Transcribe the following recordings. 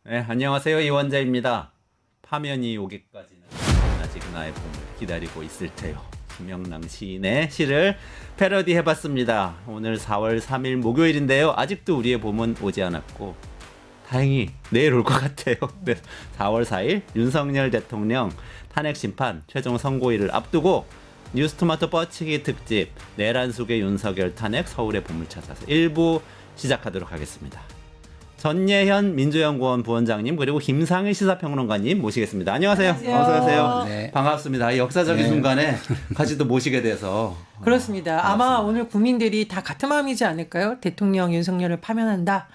네, 안녕하세요. 이원자입니다. 파면이 오기까지는 아직 나의 봄을 기다리고 있을 테요. 김영랑 시인의 시를 패러디 해봤습니다. 오늘 4월 3일 목요일인데요. 아직도 우리의 봄은 오지 않았고 다행히 내일 올 것 같아요. 네, 4월 4일 윤석열 대통령 탄핵심판 최종 선고일을 앞두고 뉴스토마토 뻗치기 특집 내란 속의 윤석열 탄핵 서울의 봄을 찾아서 1부 시작하도록 하겠습니다. 전예현 민주연구원 부원장님 그리고 김상일 시사평론가님 모시겠습니다. 안녕하세요. 어서 오세요. 네. 반갑습니다. 이 역사적인 순간에 같이 또 모시게 돼서 그렇습니다. 아마 오늘 국민들이 다 같은 마음이지 않을까요? 대통령 윤석열을 파면한다.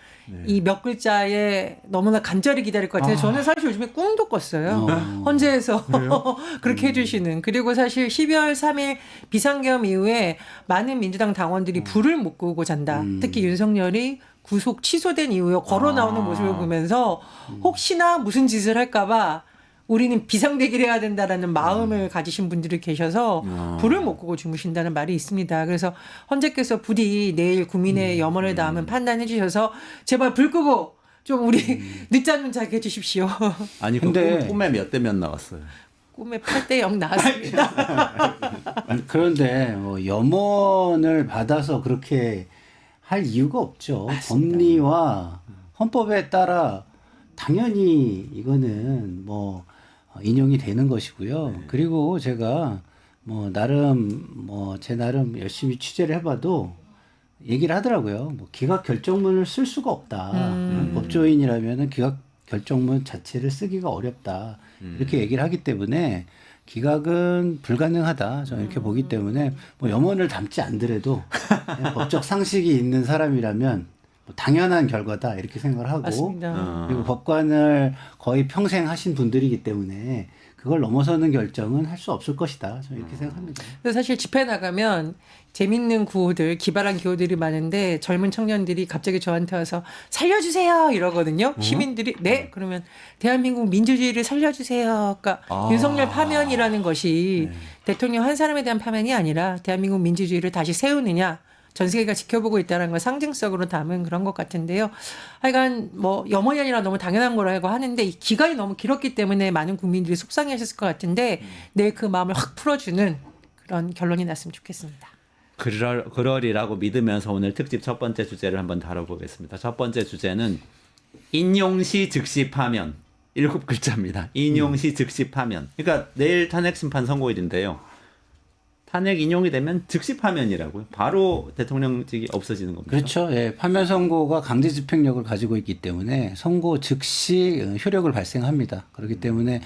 이 몇 글자에 너무나 간절히 기다릴 것 같은데 저는 사실 요즘에 꿈도 꿨어요. 헌재에서 그렇게 해주시는. 그리고 사실 12월 3일 비상계엄 이후에 많은 민주당 당원들이 불을 못 끄고 잔다. 특히 윤석열이 구속 취소된 이후에 걸어 나오는 모습을 보면서 혹시나 무슨 짓을 할까봐 우리는 비상대기를 해야 된다라는 마음을 가지신 분들이 계셔서 불을 못 끄고 주무신다는 말이 있습니다. 그래서 헌재께서 부디 내일 국민의 염원을 담은 판단해 주셔서 제발 불 끄고 좀 우리 늦지 않는 자게 해주십시오. 아니 근데- 꿈에 몇 대 몇 나왔어요. 꿈에 8대 0 나왔습니다. 그런데 뭐 염원을 받아서 그렇게 할 이유가 없죠. 법리와 헌법에 따라 당연히 이거는 뭐 인용이 되는 것이고요. 그리고 제가 뭐 나름 뭐 제 나름 열심히 취재를 해봐도 얘기를 하더라고요. 뭐 기각 결정문을 쓸 수가 없다. 법조인이라면은 기각 결정문 자체를 쓰기가 어렵다. 이렇게 얘기를 하기 때문에 기각은 불가능하다. 저는 이렇게 보기 때문에 뭐 염원을 담지 않더라도 그냥 법적 상식이 있는 사람이라면 뭐 당연한 결과다 이렇게 생각을 하고 맞습니다. 그리고 법관을 거의 평생 하신 분들이기 때문에 그걸 넘어서는 결정은 할 수 없을 것이다. 저는 이렇게 생각합니다. 그래서 사실 집회 나가면 재밌는 구호들, 기발한 기호들이 많은데 젊은 청년들이 갑자기 저한테 와서 살려주세요 이러거든요. 시민들이 네 그러면 대한민국 민주주의를 살려주세요. 그러니까 윤석열 파면이라는 것이 대통령 한 사람에 대한 파면이 아니라 대한민국 민주주의를 다시 세우느냐. 전 세계가 지켜보고 있다는 걸 상징적으로 담은 그런 것 같은데요. 하여간 뭐 염원이 아니라 너무 당연한 거라고 하는데 이 기간이 너무 길었기 때문에 많은 국민들이 속상해하셨을 것 같은데 내일 그 마음을 확 풀어주는 그런 결론이 났으면 좋겠습니다. 그러리라고 믿으면서 오늘 특집 첫 번째 주제를 한번 다뤄보겠습니다. 첫 번째 주제는 인용시 즉시 파면. 7글자입니다. 인용시 즉시 파면. 그러니까 내일 탄핵 심판 선고일인데요. 탄핵 인용이 되면 즉시 파면이라고요. 바로 대통령직이 없어지는 겁니다. 그렇죠. 예, 파면 선고가 강제 집행력을 가지고 있기 때문에 선고 즉시 효력을 발생합니다. 그렇기 때문에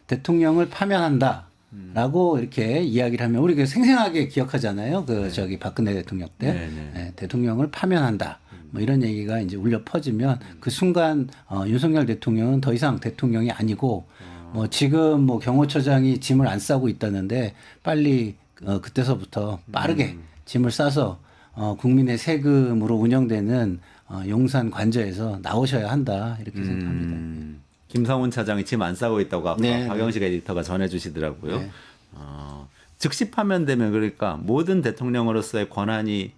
대통령을 파면한다라고 이렇게 이야기를 하면 우리가 생생하게 기억하잖아요. 그 저기 박근혜 대통령 때 예, 대통령을 파면한다. 뭐 이런 얘기가 이제 울려 퍼지면 그 순간 윤석열 대통령은 더 이상 대통령이 아니고 뭐 지금 뭐 경호처장이 짐을 안 싸고 있다는데 빨리 그때서부터 빠르게 짐을 싸서 국민의 세금으로 운영되는 용산 관저에서 나오셔야 한다 이렇게 생각합니다. 김성훈 차장이 짐 안 싸고 있다고 아까 네, 박영식 에디터가 전해주시더라고요. 네. 즉시 파면되면 그러니까 모든 대통령으로서의 권한이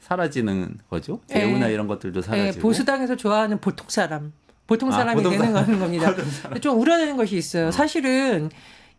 사라지는 거죠. 대우나 이런 것들도 사라지고. 보수당에서 좋아하는 보통 사람. 보통 사람이 보통 되는 사람. 겁니다. 근데 좀 우려되는 것이 있어요. 사실은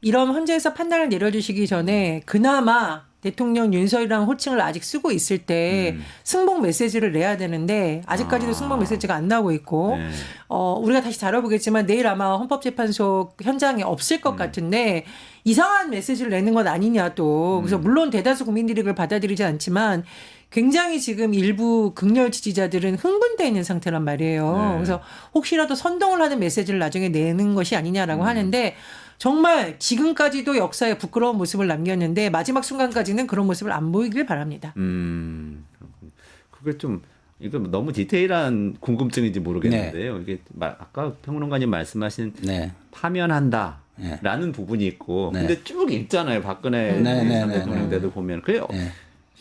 이런 헌재에서 판단을 내려주시기 전에 그나마 대통령 윤석이라는 호칭을 아직 쓰고 있을 때 승복 메시지를 내야 되는데 아직까지도 승복 메시지가 안 나오고 있고 네. 우리가 다시 다뤄보겠지만 내일 아마 헌법재판소 현장에 없을 것 같은데 이상한 메시지를 내는 건 아니냐 또. 그래서 물론 대다수 국민들이 그걸 받아들이지 않지만 굉장히 지금 일부 극렬 지지자들은 흥분되어 있는 상태란 말이에요. 그래서 혹시라도 선동을 하는 메시지를 나중에 내는 것이 아니냐라고 하는데 정말 지금까지도 역사에 부끄러운 모습을 남겼는데 마지막 순간까지는 그런 모습을 안 보이길 바랍니다. 그게 좀 이거 너무 디테일한 궁금증인지 모르겠는데요. 이게 아까 평론가님 말씀하신 네. 파면한다라는 부분이 있고, 근데 쭉 읽잖아요. 박근혜 전 대통령 때도 보면 그래요.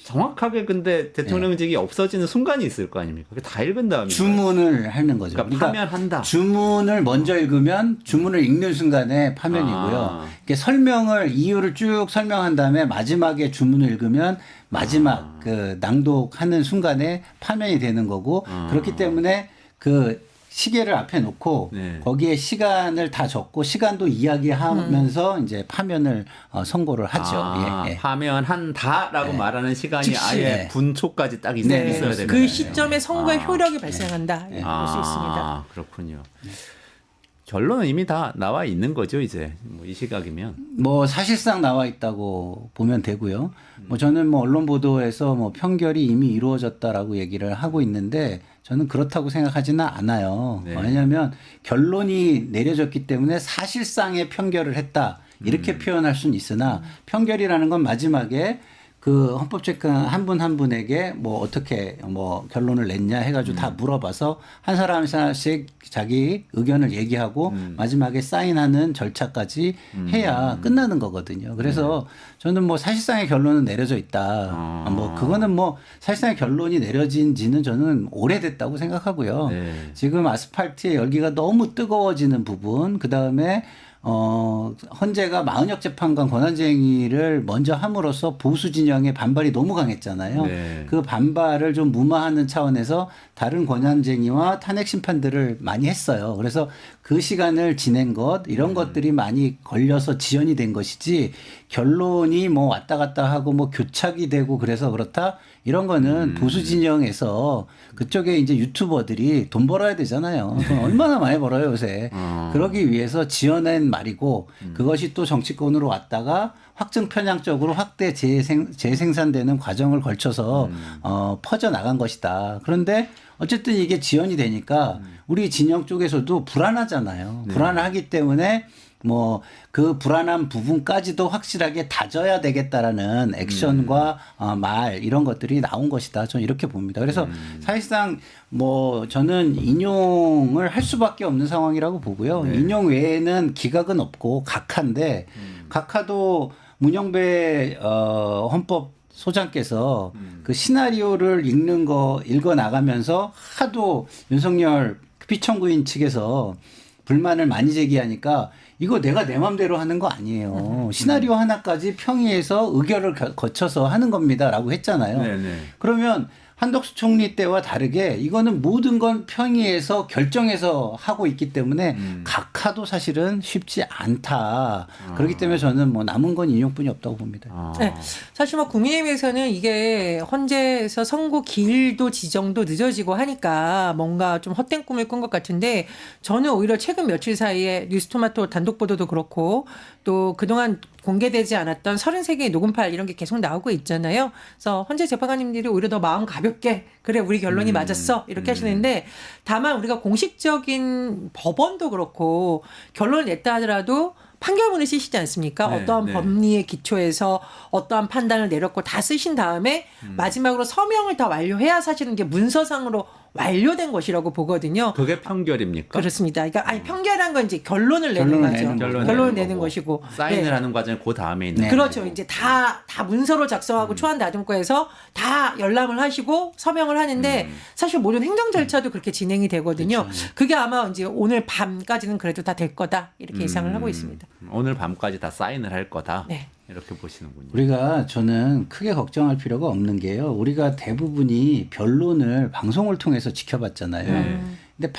정확하게 근데 대통령직이 없어지는 순간이 있을 거 아닙니까? 그게 다 읽은 다음에 주문을 하는 거죠. 그러니까 파면한다. 주문을 먼저 읽으면 주문을 읽는 순간에 파면이고요. 이렇게 설명을 이유를 쭉 설명한 다음에 마지막에 주문을 읽으면 마지막 그 낭독하는 순간에 파면이 되는 거고 그렇기 때문에 그 시계를 앞에 놓고 네. 거기에 시간을 다 적고 시간도 이야기하면서 이제 파면을 선고를 하죠. 아, 예, 예. 파면한다라고 말하는 시간이 즉시, 아예 네. 분초까지 딱 네, 있어야 되는 그 시점에 선고의 효력이 발생한다. 볼 수 있습니다. 아, 그렇군요. 결론은 이미 다 나와 있는 거죠, 이제. 뭐 이 시각이면. 뭐 사실상 나와 있다고 보면 되고요. 뭐 저는 뭐 언론 보도에서 뭐 판결이 이미 이루어졌다라고 얘기를 하고 있는데 저는 그렇다고 생각하지는 않아요. 네. 왜냐하면 결론이 내려졌기 때문에 사실상의 판결을 했다 이렇게 표현할 수는 있으나 판결이라는 건 마지막에 그 헌법재판 한 분 한 분에게 뭐 어떻게 뭐 결론을 냈냐 해가지고 다 물어봐서 한 사람씩 자기 의견을 얘기하고 마지막에 사인하는 절차까지 해야 끝나는 거거든요. 그래서 저는 뭐 사실상의 결론은 내려져 있다. 뭐 그거는 뭐 사실상의 결론이 내려진지는 저는 오래됐다고 생각하고요. 네. 지금 아스팔트의 열기가 너무 뜨거워지는 부분, 그 다음에 헌재가 마은혁 재판관 권한쟁의를 먼저 함으로써 보수 진영의 반발이 너무 강했잖아요. 네. 그 반발을 좀 무마하는 차원에서 다른 권한쟁의와 탄핵 심판들을 많이 했어요. 그래서 그 시간을 지낸 것, 이런 것들이 많이 걸려서 지연이 된 것이지 결론이 뭐 왔다 갔다 하고 뭐 교착이 되고 그래서 그렇다? 이런 거는 보수 진영에서 그쪽에 이제 유튜버들이 돈 벌어야 되잖아요. 돈 얼마나 많이 벌어요, 요새. 그러기 위해서 지어낸 말이고 그것이 또 정치권으로 왔다가 확증 편향적으로 확대 재생산되는 과정을 걸쳐서 퍼져 나간 것이다. 그런데 어쨌든 이게 지연이 되니까 우리 진영 쪽에서도 불안하잖아요. 불안하기 때문에 뭐 그 불안한 부분까지도 확실하게 다져야 되겠다라는 액션과 말 이런 것들이 나온 것이다. 저는 이렇게 봅니다. 그래서 사실상 뭐 저는 인용을 할 수밖에 없는 상황이라고 보고요. 네. 인용 외에는 기각은 없고 각하인데 각하도 문영배 헌법 소장께서 그 시나리오를 읽어 나가면서 하도 윤석열 피청구인 측에서 불만을 많이 제기하니까 이거 내가 내 맘대로 하는 거 아니에요. 시나리오 하나까지 평의해서 의결을 거쳐서 하는 겁니다라고 했잖아요. 네네. 그러면 한덕수 총리 때와 다르게 이거는 모든 건 평의해서 결정해서 하고 있기 때문에 각하도 사실은 쉽지 않다. 그렇기 때문에 저는 뭐 남은 건 인용뿐이 없다고 봅니다. 네. 사실 뭐 국민의힘에서는 이게 헌재에서 선고 기일도 지정도 늦어지고 하니까 뭔가 좀 헛된 꿈을 꾼 것 같은데 저는 오히려 최근 며칠 사이에 뉴스토마토 단독 보도도 그렇고 또 그동안 공개되지 않았던 33개의 녹음 파일 이런 게 계속 나오고 있잖아요. 그래서 헌재 재판관님들이 오히려 더 마음 가볍게 그래 우리 결론이 맞았어 이렇게 하시는데 다만 우리가 공식적인 법원도 그렇고 결론을 냈다 하더라도 판결문을 쓰시지 않습니까? 네, 어떠한 네. 법리에 기초해서 어떠한 판단을 내렸고 다 쓰신 다음에 마지막으로 서명을 다 완료해야 사실은 이제 문서상으로 완료된 것이라고 보거든요. 그게 판결입니까? 그렇습니다. 그러니까 아니 판결한 건 이제 결론을 내는 결론을 거죠. 내는 거고. 결론을 내는 것이고. 사인을 네. 하는 과정이 그 다음에 있는 네. 그렇죠. 이제 다 문서로 작성하고 초안 다듬고 해서 다 열람을 하시고 서명을 하는데 사실 모든 행정 절차도 그렇게 진행이 되거든요. 그게 아마 이제 오늘 밤까지는 그래도 다 될 거다 이렇게 예상을 하고 있습니다. 오늘 밤까지 다 사인을 할 거다. 네. 이렇게 보시는군요. 우리가 저는 크게 걱정할 필요가 없는 게요. 우리가 대부분이 변론을 방송을 통해서 지켜봤잖아요. 근데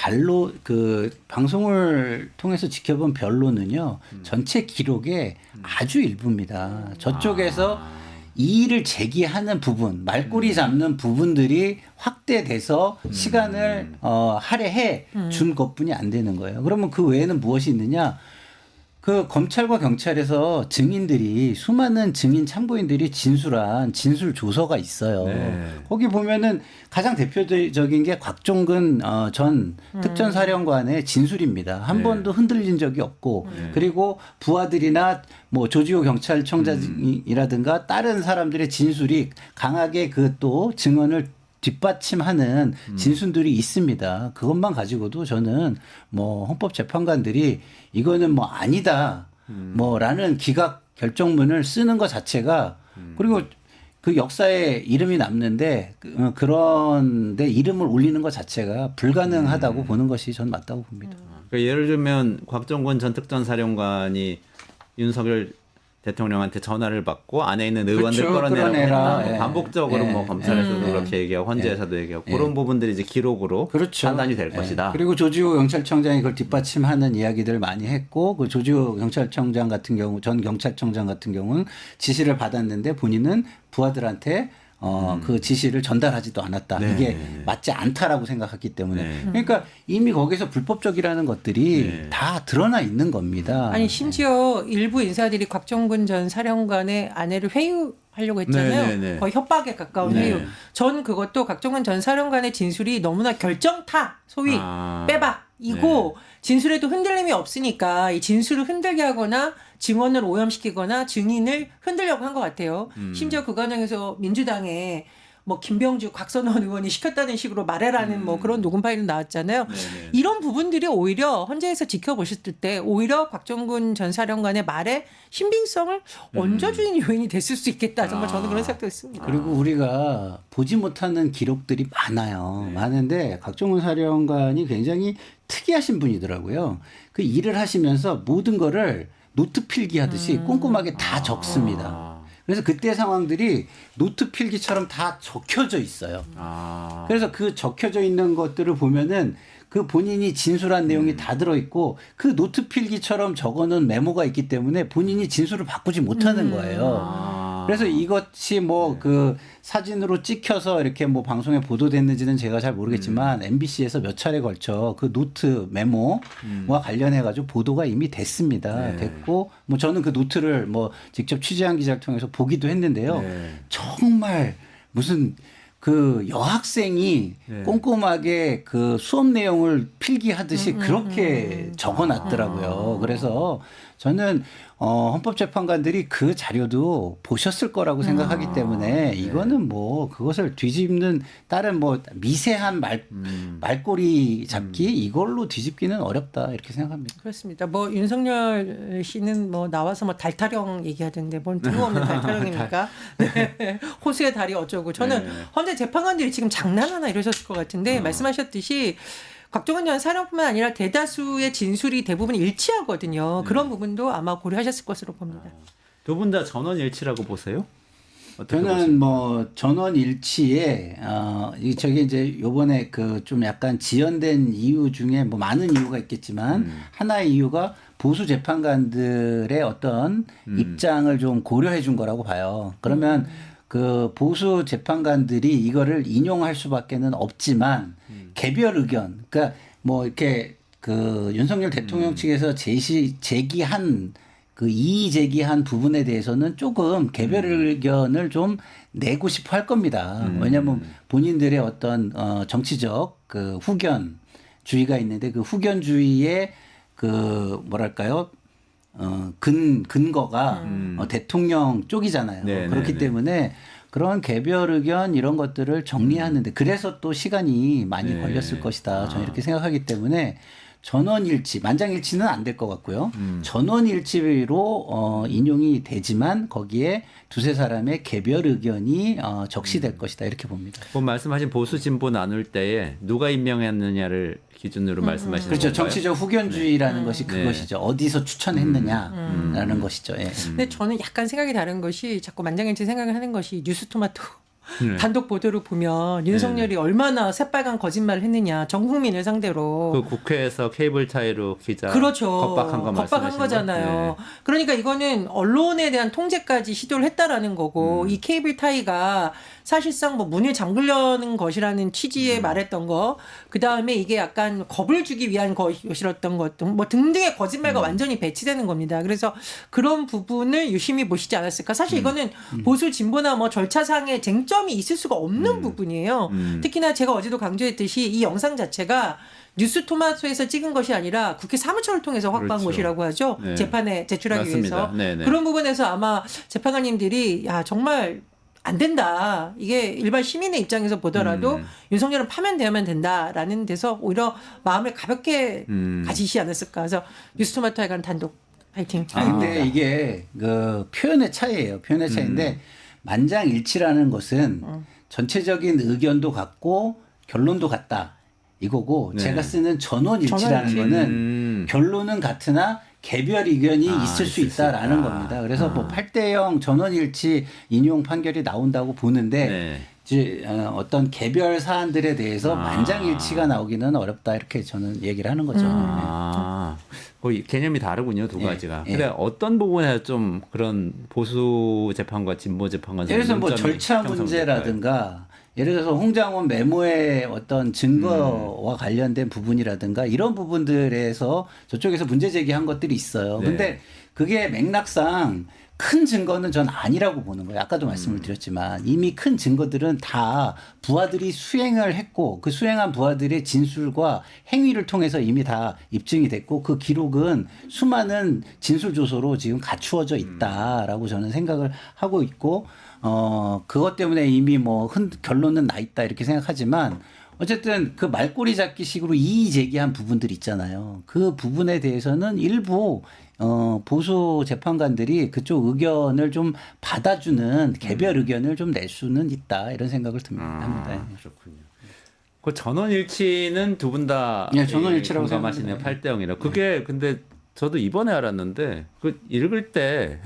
방송을 통해서 지켜본 변론은요. 전체 기록의 아주 일부입니다. 저쪽에서 이의를 제기하는 부분, 말꼬리 잡는 부분들이 확대돼서 시간을 할애해 준 것뿐이 안 되는 거예요. 그러면 그 외에는 무엇이 있느냐? 그 검찰과 경찰에서 증인들이 수많은 증인 참고인들이 진술한 진술 조서가 있어요. 네. 거기 보면은 가장 대표적인 게 곽종근 전 특전사령관의 진술입니다. 한 네. 번도 흔들린 적이 없고 그리고 부하들이나 뭐 조지호 경찰청장이라든가 다른 사람들의 진술이 강하게 그 또 증언을 뒷받침하는 진술들이 있습니다. 그것만 가지고도 저는 뭐 헌법재판관들이 이거는 뭐 아니다 뭐라는 기각 결정문을 쓰는 것 자체가 그리고 그 역사에 이름이 남는데 그런데 이름을 올리는 것 자체가 불가능하다고 보는 것이 전 맞다고 봅니다. 그러니까 예를 들면 곽정권 전 특전사령관이 윤석열 대통령한테 전화를 받고 안에 있는 의원들 그렇죠. 끌어내라고 끌어내라. 했다. 예. 반복적으로 예. 뭐 검찰에서도 그렇게 얘기하고 헌재에서도 얘기하고 그런 부분들이 이제 기록으로 그렇죠. 판단이 될 예. 것이다. 그리고 조지호 경찰청장이 그걸 뒷받침하는 이야기들 많이 했고 그 조지호 경찰청장 같은 경우 전 경찰청장 같은 경우는 지시를 받았는데 본인은 부하들한테 그 지시를 전달하지도 않았다. 네, 이게 네. 맞지 않다라고 생각했기 때문에 네. 그러니까 이미 거기서 불법적이라는 것들이 네. 다 드러나 있는 겁니다. 아니 심지어 일부 인사들이 곽정근 전 사령관의 아내를 회유하려고 했잖아요. 네, 네, 네. 거의 협박에 가까운 네. 회유. 전 그것도 곽정근 전 사령관의 진술이 너무나 결정타, 소위 빼박 이고 진술에도 흔들림이 없으니까 이 진술을 흔들게 하거나 증언을 오염시키거나 증인을 흔들려고 한 것 같아요. 심지어 그 과정에서 민주당에 뭐 김병주, 곽선원 의원이 시켰다는 식으로 말해라는 뭐 그런 녹음 파일은 나왔잖아요. 네네. 이런 부분들이 오히려 헌재에서 지켜보셨을 때 오히려 곽정근 전 사령관의 말에 신빙성을 얹어주는 요인이 됐을 수 있겠다. 정말 저는 그런 생각도 했습니다. 그리고 우리가 보지 못하는 기록들이 많아요. 많은데 곽정훈 사령관이 굉장히 특이하신 분이더라고요. 그 일을 하시면서 모든 거를 노트 필기 하듯이 꼼꼼하게 다 적습니다. 그래서 그때 상황들이 노트 필기처럼 다 적혀져 있어요. 그래서 그 적혀져 있는 것들을 보면은 그 본인이 진술한 내용이 다 들어있고 그 노트 필기처럼 적어놓은 메모가 있기 때문에 본인이 진술을 바꾸지 못하는 거예요. 그래서 이것이 뭐 그 사진으로 찍혀서 이렇게 뭐 방송에 보도됐는지는 제가 잘 모르겠지만 MBC에서 몇 차례 걸쳐 그 노트 메모와 관련해 가지고 보도가 이미 됐습니다. 됐고 뭐 저는 그 노트를 뭐 직접 취재한 기자를 통해서 보기도 했는데요. 정말 무슨 그 여학생이 꼼꼼하게 그 수업 내용을 필기하듯이 그렇게 적어놨더라고요. 그래서 저는 헌법재판관들이 그 자료도 보셨을 거라고 생각하기 때문에 이거는 뭐 그것을 뒤집는 다른 뭐 미세한 말꼬리 잡기 이걸로 뒤집기는 어렵다 이렇게 생각합니다. 그렇습니다. 뭐 윤석열 씨는 뭐 나와서 뭐 달타령 얘기하던데 뭔 뜬금없는 달타령입니까? 네. 호수의 달이 어쩌고. 저는 헌재 재판관들이 지금 장난하나 이러셨을 것 같은데 말씀하셨듯이 곽정은 전 사령뿐만 아니라 대다수의 진술이 대부분 일치하거든요. 그런 부분도 아마 고려하셨을 것으로 봅니다. 두 분 다 전원 일치라고 보세요? 어떻게 저는 보세요? 뭐 전원 일치에 저게 이제 요번에 그 좀 약간 지연된 이유 중에 뭐 많은 이유가 있겠지만 하나의 이유가 보수 재판관들의 어떤 입장을 좀 고려해 준 거라고 봐요. 그러면 그 보수 재판관들이 이거를 인용할 수밖에는 없지만 개별 의견, 그러니까 뭐 이렇게 그 윤석열 대통령 측에서 제기한 그 이의 제기한 부분에 대해서는 조금 개별 의견을 좀 내고 싶어 할 겁니다. 왜냐하면 본인들의 어떤 정치적 그 후견주의가 있는데 그 후견주의의 그 뭐랄까요? 근거가 대통령 쪽이잖아요. 네, 그렇기 네, 네. 때문에 그런 개별 의견 이런 것들을 정리하는데 그래서 또 시간이 많이 걸렸을 것이다. 저는 이렇게 생각하기 때문에 전원일치, 만장일치는 안 될 것 같고요. 전원일치로 인용이 되지만 거기에 두세 사람의 개별 의견이 적시될 것이다. 이렇게 봅니다. 뭐 말씀하신 보수 진보 나눌 때에 누가 임명했느냐를 기준으로 말씀하시는 그렇죠. 건가요? 정치적 후견주의라는 것이 그것이죠. 어디서 추천했느냐라는 것이죠. 예. 근데 저는 약간 생각이 다른 것이 자꾸 만장일치 생각을 하는 것이 뉴스토마토 단독 보도를 보면 윤석열이 얼마나 새빨간 거짓말을 했느냐 전 국민을 상대로 그 국회에서 케이블 타이로 기자 그렇죠. 겁박한 거 말씀하시는 거잖아요. 네. 그러니까 이거는 언론에 대한 통제까지 시도를 했다라는 거고 이 케이블 타이가 사실상 뭐 문을 잠그려는 것이라는 취지에 말했던 거, 그 다음에 이게 약간 겁을 주기 위한 것이었던 것, 뭐 등등의 거짓말과 완전히 배치되는 겁니다. 그래서 그런 부분을 유심히 보시지 않았을까. 사실 이거는 보수 진보나 뭐 절차상의 쟁점이 있을 수가 없는 부분이에요. 특히나 제가 어제도 강조했듯이 이 영상 자체가 뉴스토마토에서 찍은 것이 아니라 국회 사무처를 통해서 확보한 그렇죠. 것이라고 하죠. 네. 재판에 제출하기 맞습니다. 위해서. 네네. 그런 부분에서 아마 재판관님들이 야 정말 안 된다. 이게 일반 시민의 입장에서 보더라도 윤석열은 파면되어야만 된다라는 데서 오히려 마음을 가볍게 가지시 않았을까. 그래서 뉴스토마토에 관한 단독 파이팅. 근데 이게 그 표현의 차이예요. 표현의 차이인데 만장일치라는 것은 전체적인 의견도 같고 결론도 같다. 이거고 네. 제가 쓰는 전원일치라는 전원일치. 거는 결론은 같으나 개별 의견이 있을 수 있을 수 있다라는 있다. 겁니다. 그래서 뭐 8대0 전원일치 인용 판결이 나온다고 보는데 네. 이제 어떤 개별 사안들에 대해서 만장일치가 나오기는 어렵다 이렇게 저는 얘기를 하는 거죠. 아, 거의 개념이 다르군요, 두 예, 가지가. 예. 근데 어떤 부분에서 좀 그런 보수 재판과 진보 재판과 예를 들어서 뭐 절차 문제라든가 예를 들어서 홍장원 메모의 어떤 증거와 관련된 부분이라든가 이런 부분들에서 저쪽에서 문제 제기한 것들이 있어요. 네. 근데 그게 맥락상 큰 증거는 전 아니라고 보는 거예요. 아까도 말씀을 드렸지만 이미 큰 증거들은 다 부하들이 수행을 했고 그 수행한 부하들의 진술과 행위를 통해서 이미 다 입증이 됐고 그 기록은 수많은 진술 조서로 지금 갖추어져 있다라고 저는 생각을 하고 있고 그것 때문에 이미 뭐 결론은 나 있다 이렇게 생각하지만 어쨌든 그 말꼬리 잡기 식으로 이의 제기한 부분들이 있잖아요. 그 부분에 대해서는 일부 보수 재판관들이 그쪽 의견을 좀 받아주는 개별 의견을 좀 낼 수는 있다 이런 생각을 합니다. 그렇군요. 그 전원일치는 두 분 다 예, 전원일치라고 공감하시네요. 생각합니다. 8대0이라. 그게 근데 저도 이번에 알았는데 그 읽을 때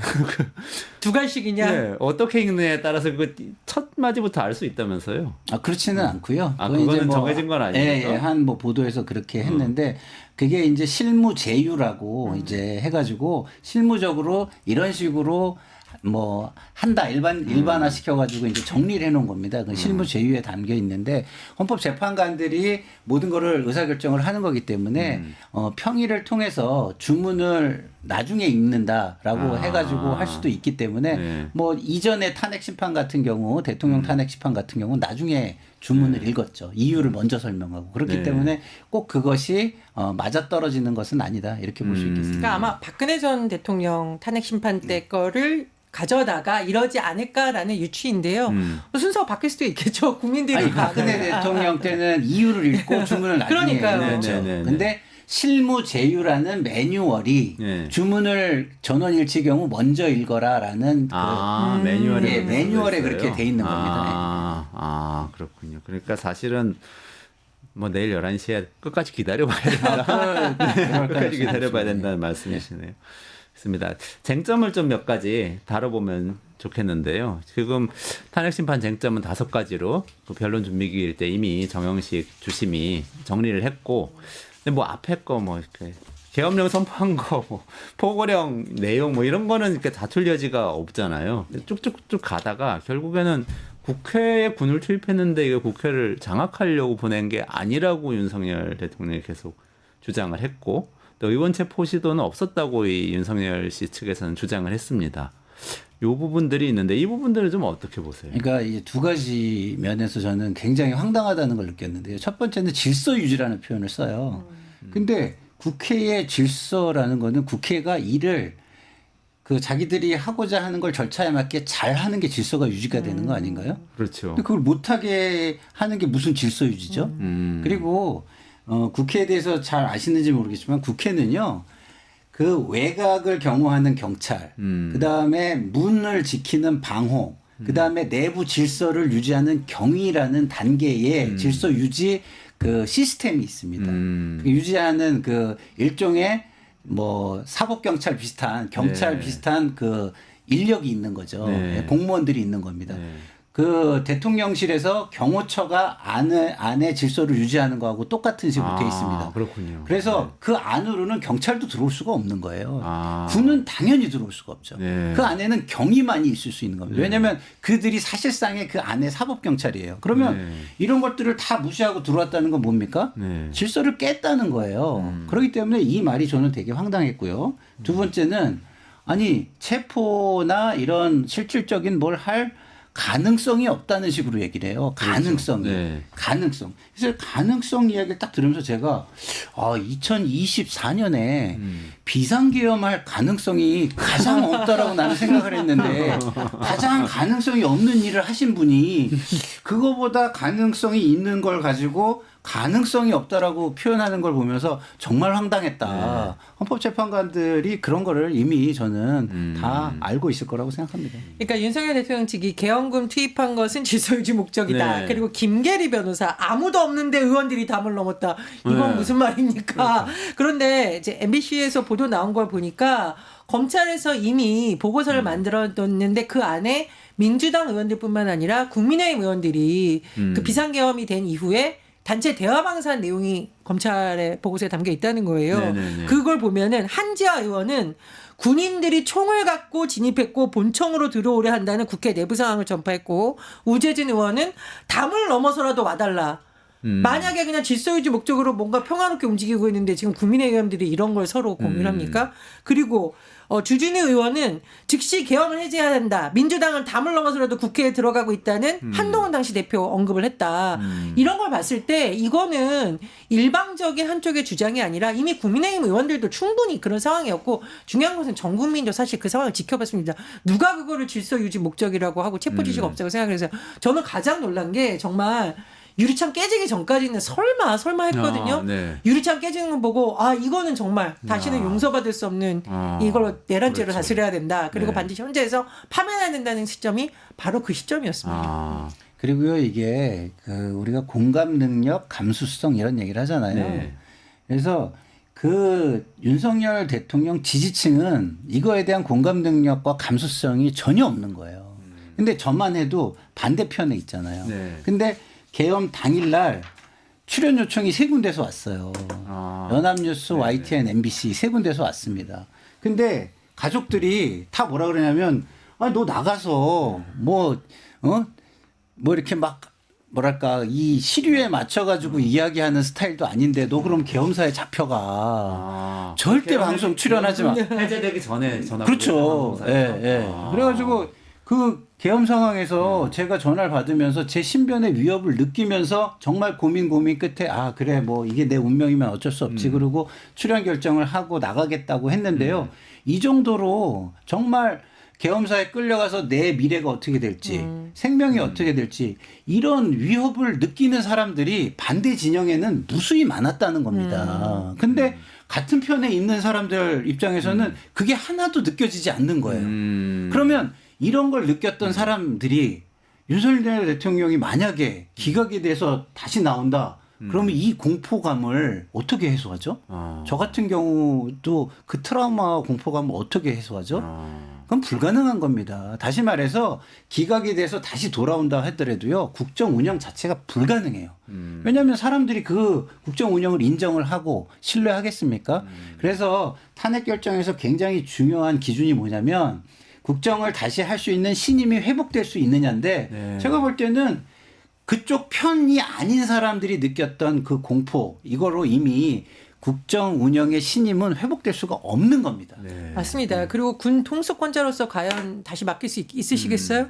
두 갈씩이냐? 네, 어떻게 읽느냐에 따라서 그 첫 마디부터 알 수 있다면서요. 그렇지는 않고요. 아, 그건 그거는 이제 정해진 건 아니죠? 예, 한 뭐 보도에서 그렇게 했는데 그게 이제 실무 제휴라고 이제 해가지고 실무적으로 이런 식으로 뭐 한다 일반화 시켜가지고 이제 정리를 해놓은 겁니다. 그 실무 제휴에 담겨 있는데 헌법재판관들이 모든 거를 의사결정을 하는 거기 때문에 평의를 통해서 주문을 나중에 읽는다라고 해가지고 할 수도 있기 때문에 네. 뭐 이전에 탄핵 심판 같은 경우 대통령 탄핵 심판 같은 경우 나중에 주문을 읽었죠. 이유를 먼저 설명하고 그렇기 네. 때문에 꼭 그것이 맞아떨어지는 것은 아니다 이렇게 볼 수 있겠습니다. 그러니까 아마 박근혜 전 대통령 탄핵 심판 때 거를 가져다가 이러지 않을까라는 유추인데요. 순서가 바뀔 수도 있겠죠. 국민들이 아니 다. 박근혜 대통령 때는 이유를 읽고 주문을 나중에 그러니까요. 읽었죠. 네네네. 근데 실무 제휴라는 매뉴얼이 네. 주문을 전원일치 경우 먼저 읽어라라는 매뉴얼에 예, 매뉴얼에 있어요? 그렇게 돼 있는 겁니다. 그렇군요. 그러니까 사실은 뭐 내일 11시에 끝까지 기다려봐야 된다. 끝까지 기다려봐야 된다는 말씀이시네요. 있습니다. 쟁점을 좀 몇 가지 다뤄보면 좋겠는데요. 지금 탄핵심판 쟁점은 5가지로 그 변론 준비기일 때 이미 정영식 주심이 정리를 했고, 근데 뭐 앞에 거 뭐 이렇게 계엄령 선포한 거, 뭐 포고령 내용 뭐 이런 거는 이렇게 다툴 여지가 없잖아요. 쭉쭉쭉 가다가 결국에는 국회에 군을 투입했는데 이거 국회를 장악하려고 보낸 게 아니라고 윤석열 대통령이 계속 주장을 했고, 또 의원 체포 시도는 없었다고 이 윤석열 씨 측에서는 주장을 했습니다. 이 부분들이 있는데 이 부분들은 좀 어떻게 보세요? 그러니까 이제 두 가지 면에서 저는 굉장히 황당하다는 걸 느꼈는데요. 첫 번째는 질서 유지라는 표현을 써요. 근데 국회의 질서라는 거는 국회가 일을 그 자기들이 하고자 하는 걸 절차에 맞게 잘 하는 게 질서가 유지가 되는 거 아닌가요? 그렇죠. 근데 그걸 못하게 하는 게 무슨 질서 유지죠? 그리고 국회에 대해서 잘 아시는지 모르겠지만 국회는요. 그 외곽을 경호하는 경찰, 그 다음에 문을 지키는 방호, 그 다음에 내부 질서를 유지하는 경위라는 단계의 질서 유지 그 시스템이 있습니다. 그 유지하는 그 일종의 뭐 사법경찰 비슷한 경찰 네. 비슷한 그 인력이 있는 거죠. 네. 공무원들이 있는 겁니다. 네. 그 대통령실에서 경호처가 안에 질서를 유지하는 거하고 똑같은 식으로 돼 있습니다. 그렇군요. 그래서 그 안으로는 경찰도 들어올 수가 없는 거예요. 아. 군은 당연히 들어올 수가 없죠. 네. 그 안에는 경위만이 있을 수 있는 겁니다. 왜냐하면 그들이 사실상의 그 안에 사법경찰이에요. 그러면 네. 이런 것들을 다 무시하고 들어왔다는 건 뭡니까? 네. 질서를 깼다는 거예요. 그렇기 때문에 이 말이 저는 되게 황당했고요. 두 번째는 아니 체포나 이런 실질적인 뭘 할 가능성이 없다는 식으로 얘기를 해요. 가능성이. 네. 가능성. 그래서 가능성 이야기를 딱 들으면서 제가 2024년에 비상계엄할 가능성이 가장 없다라고 나는 생각을 했는데 가장 가능성이 없는 일을 하신 분이 그거보다 가능성이 있는 걸 가지고 가능성이 없다라고 표현하는 걸 보면서 정말 황당했다. 헌법재판관들이 그런 거를 이미 저는 다 알고 있을 거라고 생각합니다. 그러니까 윤석열 대통령 측이 개헌 계엄금 투입한 것은 질서유지 목적이다. 네. 그리고 김계리 변호사 아무도 없는데 의원들이 담을 넘었다. 이건 네. 무슨 말입니까? 그런데 이제 MBC에서 보도 나온 걸 보니까 검찰에서 이미 보고서를 만들어뒀는데 그 안에 민주당 의원들뿐만 아니라 국민의힘 의원들이 그 비상계엄이 된 이후에 단체 대화 방사한 내용이 검찰의 보고서에 담겨 있다는 거예요. 네네네. 그걸 보면은 한지아 의원은 군인들이 총을 갖고 진입했고 본청으로 들어오려 한다는 국회 내부 상황을 전파했고 우재진 의원은 담을 넘어서라도 와달라. 만약에 그냥 질서유지 목적으로 뭔가 평화롭게 움직이고 있는데 지금 국민의 의원들이 이런 걸 서로 공유합니까? 그리고 주진우 의원은 즉시 계엄을 해제해야 한다. 민주당은 담을 넘어서라도 국회에 들어가고 있다는 한동훈 당시 대표 언급을 했다. 이런 걸 봤을 때 이거는 일방적인 한쪽의 주장이 아니라 이미 국민의힘 의원들도 충분히 그런 상황이었고 중요한 것은 전 국민도 사실 그 상황을 지켜봤습니다. 누가 그거를 질서유지 목적이라고 하고 체포 지시가 없다고 생각해서 저는 가장 놀란 게 정말 유리창 깨지기 전까지는 설마 했거든요. 네. 유리창 깨지는 거 보고 이거는 정말 다시는 용서받을 수 없는 이걸로 내란죄로 그렇죠. 다스려야 된다. 그리고 네. 반드시 헌재에서 파면해야 된다는 시점이 바로 그 시점이었습니다. 그리고요 이게 우리가 공감 능력, 감수성 이런 얘기를 하잖아요. 네. 그래서 그 윤석열 대통령 지지층은 이거에 대한 공감 능력과 감수성이 전혀 없는 거예요. 근데 저만 해도 반대편에 있잖아요. 네. 근데 계엄 당일날 출연 요청이 3군데서 왔어요. 연합뉴스, 네네. YTN, MBC 3군데서 왔습니다. 근데 가족들이 다 뭐라 그러냐면 너 나가서 뭐 이렇게 막 뭐랄까 이 시류에 맞춰가지고 이야기하는 스타일도 아닌데 너 그럼 계엄사에 잡혀가. 절대 방송 출연하지 마. 해제되기 전에 전화. 그렇죠. 예. 그래가지고 그 계엄 상황에서 제가 전화를 받으면서 제 신변의 위협을 느끼면서 정말 고민 끝에 그래 뭐 이게 내 운명이면 어쩔 수 없지 그러고 출연 결정을 하고 나가겠다고 했는데요. 이 정도로 정말 계엄사에 끌려가서 내 미래가 어떻게 될지 생명이 어떻게 될지 이런 위협을 느끼는 사람들이 반대 진영에는 무수히 많았다는 겁니다. 근데 같은 편에 있는 사람들 입장에서는 그게 하나도 느껴지지 않는 거예요. 그러면 이런 걸 느꼈던 사람들이 윤석열 대통령이 만약에 기각이 돼서 다시 나온다. 그러면 이 공포감을 어떻게 해소하죠? 저 같은 경우도 그 트라우마 공포감을 어떻게 해소하죠? 그건 불가능한 겁니다. 다시 말해서 기각이 돼서 다시 돌아온다 하더라도요. 국정 운영 자체가 불가능해요. 왜냐하면 사람들이 그 국정 운영을 인정을 하고 신뢰하겠습니까? 그래서 탄핵 결정에서 굉장히 중요한 기준이 뭐냐면 국정을 다시 할 수 있는 신임이 회복될 수 있느냐인데 네. 제가 볼 때는 그쪽 편이 아닌 사람들이 느꼈던 그 공포 이거로 이미 국정 운영의 신임은 회복될 수가 없는 겁니다. 네. 맞습니다. 그리고 군 통수권자로서 과연 다시 맡길 수 있으시겠어요?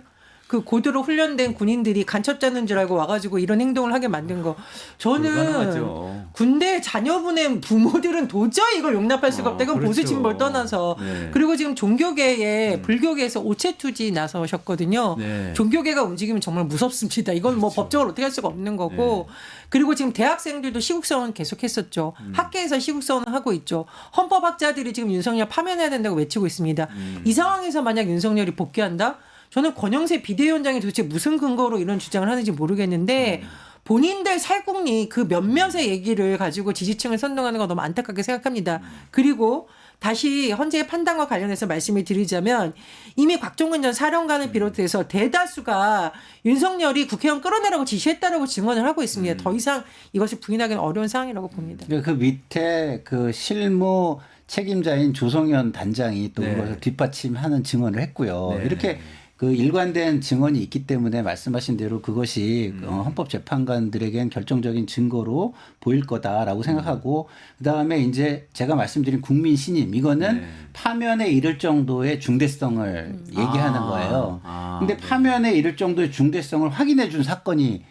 그 고도로 훈련된 군인들이 간첩자는 줄 알고 와가지고 이런 행동을 하게 만든 거. 저는 불가능하죠. 군대 자녀분의 부모들은 도저히 이걸 용납할 수가 없다. 이건 그렇죠. 보수 진보를 떠나서. 네. 그리고 지금 종교계에 불교계에서 오체투지 나서셨거든요. 네. 종교계가 움직이면 정말 무섭습니다. 이건 뭐 법적으로 어떻게 할 수가 없는 거고. 그리고 지금 대학생들도 시국선언 계속했었죠. 학계에서 시국선언 하고 있죠. 헌법학자들이 지금 윤석열 파면해야 된다고 외치고 있습니다. 이 상황에서 만약 윤석열이 복귀한다? 저는 권영세 비대위원장이 도대체 무슨 근거로 이런 주장을 하는지 모르겠는데 본인들 살궁리 그 몇몇의 얘기를 가지고 지지층을 선동하는 거 너무 안타깝게 생각합니다. 그리고 다시 헌재의 판단과 관련해서 말씀을 드리자면 이미 곽종근 전 사령관을 비롯해서 대다수가 윤석열이 국회의원 끌어내라고 지시했다라고 증언을 하고 있습니다. 더 이상 이것을 부인하기는 어려운 상황이라고 봅니다. 그 밑에 그 실무 책임자인 조성현 단장이 또 네. 그것을 뒷받침하는 증언을 했고요. 네. 이렇게 그 일관된 증언이 있기 때문에 말씀하신 대로 그것이 헌법재판관들에겐 결정적인 증거로 보일 거다라고 생각하고 그다음에 이제 제가 말씀드린 국민 신임 이거는 네. 파면에 이를 정도의 중대성을 얘기하는 거예요. 근데 네. 파면에 이를 정도의 중대성을 확인해 준 사건이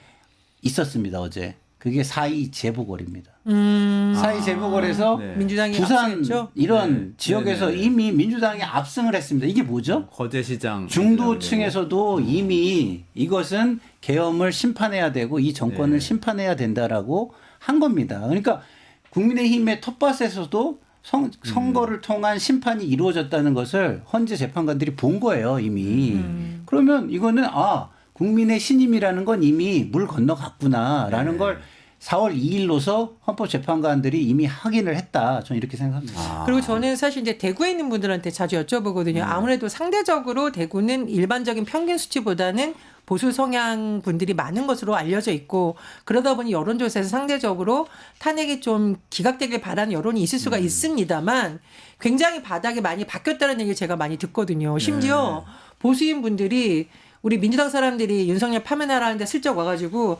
있었습니다. 어제. 그게 4.2 재보궐입니다. 4.2 재보궐에서 네. 민주당이 부산 압승했죠? 이런 네. 지역에서 네네. 이미 민주당이 압승을 했습니다. 이게 뭐죠? 거제시장 중도층에서도 이미 이것은 계엄을 심판해야 되고 이 정권을 네. 심판해야 된다라고 한 겁니다. 그러니까 국민의힘의 텃밭에서도 선거를 통한 심판이 이루어졌다는 것을 헌재 재판관들이 본 거예요, 이미. 그러면 이거는 국민의 신임이라는 건 이미 물 건너갔구나라는 네. 걸 4월 2일로서 헌법재판관들이 이미 확인을 했다. 저는 이렇게 생각합니다. 그리고 저는 사실 이제 대구에 있는 분들한테 자주 여쭤보거든요. 아무래도 상대적으로 대구는 일반적인 평균 수치보다는 보수 성향 분들이 많은 것으로 알려져 있고 그러다 보니 여론조사에서 상대적으로 탄핵이 좀 기각되길 바라는 여론이 있을 수가 있습니다만 굉장히 바닥이 많이 바뀌었다는 얘기를 제가 많이 듣거든요. 심지어 보수인 분들이 우리 민주당 사람들이 윤석열 파면하라는데 슬쩍 와가지고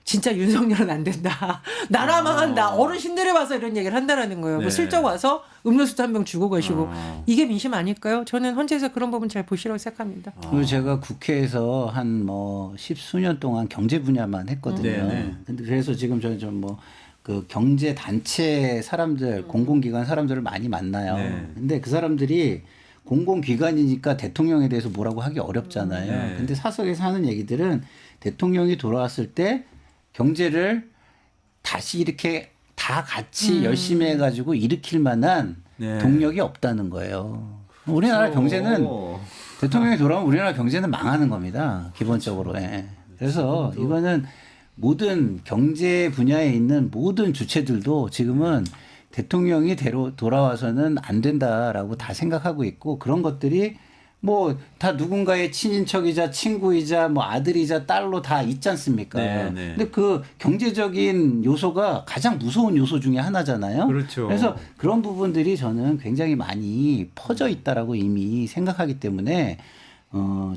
진짜 윤석열은 안 된다. 나라 망한다. 어르신들이 와서 이런 얘기를 한다라는 거예요. 네. 뭐 슬쩍 와서 음료수도 한 병 주고 가시고 이게 민심 아닐까요? 저는 헌재에서 그런 부분 잘 보시라고 생각합니다. 그리고 제가 국회에서 한 뭐 10수년 동안 경제 분야만 했거든요. 네네. 근데 그래서 지금 저는 좀 뭐 그 경제 단체 사람들, 공공기관 사람들을 많이 만나요. 네. 근데 그 사람들이 공공기관이니까 대통령에 대해서 뭐라고 하기 어렵잖아요. 네. 근데 사석에서 하는 얘기들은 대통령이 돌아왔을 때 경제를 다시 이렇게 다 같이 열심히 해가지고 일으킬 만한 네. 동력이 없다는 거예요. 우리나라 경제는 대통령이 돌아오면 우리나라 경제는 망하는 겁니다. 기본적으로. 예. 그래서 이거는 모든 경제 분야에 있는 모든 주체들도 지금은 대통령이 돌아와서는 안 된다라고 다 생각하고 있고 그런 것들이 뭐 다 누군가의 친인척이자 친구이자 뭐 아들이자 딸로 다 있지 않습니까? 네, 네. 근데 그 경제적인 요소가 가장 무서운 요소 중에 하나잖아요. 그렇죠. 그래서 그런 부분들이 저는 굉장히 많이 퍼져 있다라고 이미 생각하기 때문에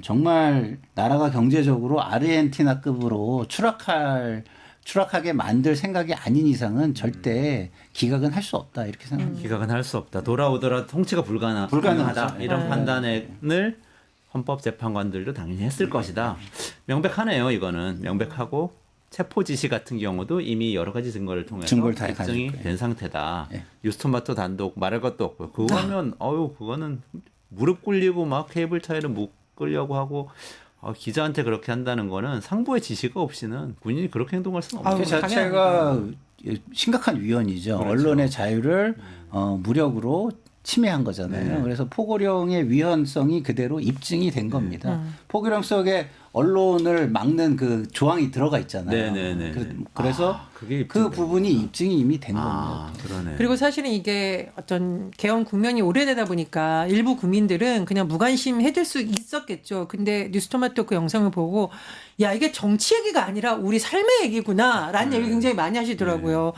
정말 나라가 경제적으로 아르헨티나급으로 추락하게 만들 생각이 아닌 이상은 절대 기각은 할 수 없다 이렇게 생각합니다. 기각은 할 수 없다. 돌아오더라도 통치가 불가능하다. 이런 네. 판단을 헌법재판관들도 당연히 했을 것이다. 명백하네요. 이거는 명백하고 체포 지시 같은 경우도 이미 여러 가지 증거를 통해서 증거를 다 입증이 가지고, 된 상태다. 예. 뉴스토마토 단독 말할 것도 없고요. 그거면 그거는 무릎 꿇리고 막 케이블 차이를 묶으려고 하고 기자한테 그렇게 한다는 거는 상부의 지시가 없이는 군인이 그렇게 행동할 수는 없는 그 거죠. 자체가 심각한 위헌이죠. 그렇죠. 언론의 자유를 무력으로 침해한 거잖아요. 네. 그래서 포고령의 위헌성이 그대로 입증이 된 겁니다. 포고령 속에 언론을 막는 그 조항이 들어가 있잖아요. 네네네. 그래서 그게 그 부분이 입증이 이미 된 겁니다. 그러네. 그리고 사실은 이게 어떤 개헌 국면이 오래되다 보니까 일부 국민들은 그냥 무관심 해줄 수 있었겠죠. 근데 뉴스토마토 그 영상을 보고 야 이게 정치 얘기가 아니라 우리 삶의 얘기구나라는 얘기 굉장히 많이 하시더라고요.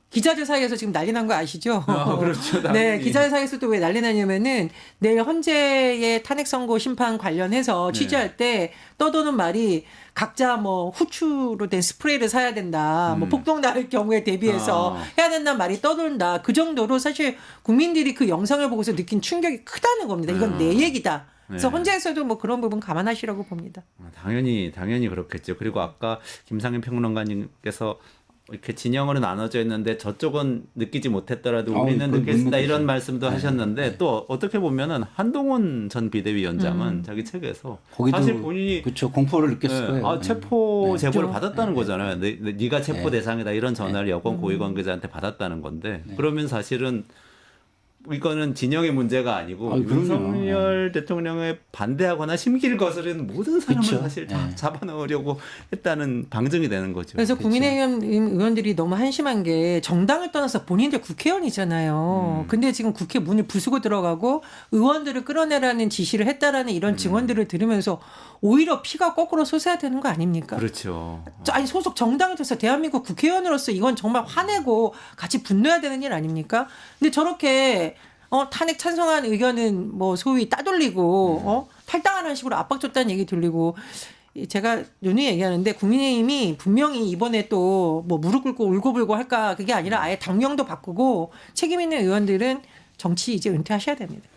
기자들 사이에서 지금 난리 난 거 아시죠? 그렇죠. 네, 당연히. 기자들 사이에서 또 왜 난리 나냐면은 내일 헌재의 탄핵 선고 심판 관련해서 네. 취재할 때 떠도는 말이 각자 뭐 후추로 된 스프레이를 사야 된다. 뭐 폭동 날 경우에 대비해서 해야 된다는 말이 떠돈다. 그 정도로 사실 국민들이 그 영상을 보고서 느낀 충격이 크다는 겁니다. 이건 내 얘기다. 그래서 네. 헌재에서도 뭐 그런 부분 감안하시라고 봅니다. 당연히 그렇겠죠. 그리고 아까 김상현 평론가님께서 이렇게 진영으로 나눠져 있는데 저쪽은 느끼지 못했더라도 우리는 그건 느낄 수 있다 못 이런 느끼죠. 말씀도 하셨는데 또 어떻게 보면은 한동훈 전 비대위원장은 자기 책에서 사실 본인이 그렇죠. 공포를 느꼈을 거예요. 체포 네. 제보를 그렇죠. 받았다는 거잖아요. 네가 체포 대상이다 이런 전화를 여권 고위 관계자한테 받았다는 건데 그러면 사실은 이거는 진영의 문제가 아니고 그럼요. 윤석열 대통령에 반대하거나 심기를 거스르는 모든 사람을 그쵸. 사실 다 잡아넣으려고 했다는 방증이 되는 거죠. 그래서 국민의힘 의원들이 너무 한심한 게 정당을 떠나서 본인들 국회의원이잖아요. 근데 지금 국회 문을 부수고 들어가고 의원들을 끌어내라는 지시를 했다라는 이런 증언들을 들으면서 오히려 피가 거꾸로 솟아야 되는 거 아닙니까? 그렇죠. 아니 소속 정당을 통해서 대한민국 국회의원으로서 이건 정말 화내고 같이 분노해야 되는 일 아닙니까? 근데 저렇게 탄핵 찬성한 의견은 뭐 소위 따돌리고 탈당하는 식으로 압박 줬다는 얘기 들리고 제가 누누이 얘기하는데 국민의힘이 분명히 이번에 또 뭐 무릎 꿇고 울고불고 할까 그게 아니라 아예 당명도 바꾸고 책임 있는 의원들은 정치 이제 은퇴하셔야 됩니다.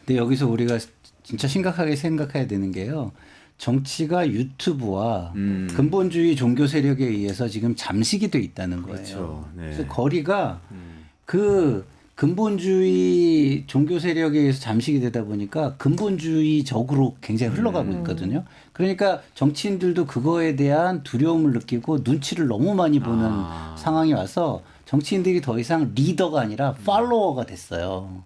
근데 여기서 우리가 진짜 심각하게 생각해야 되는 게요. 정치가 유튜브와 근본주의 종교 세력에 의해서 지금 잠식이 돼 있다는 거예요. 그렇죠. 네. 그래서 거리가 그 근본주의 종교 세력에 의해서 잠식이 되다 보니까 근본주의적으로 굉장히 흘러가고 있거든요. 그러니까 정치인들도 그거에 대한 두려움을 느끼고 눈치를 너무 많이 보는 상황이 와서 정치인들이 더 이상 리더가 아니라 팔로워가 됐어요.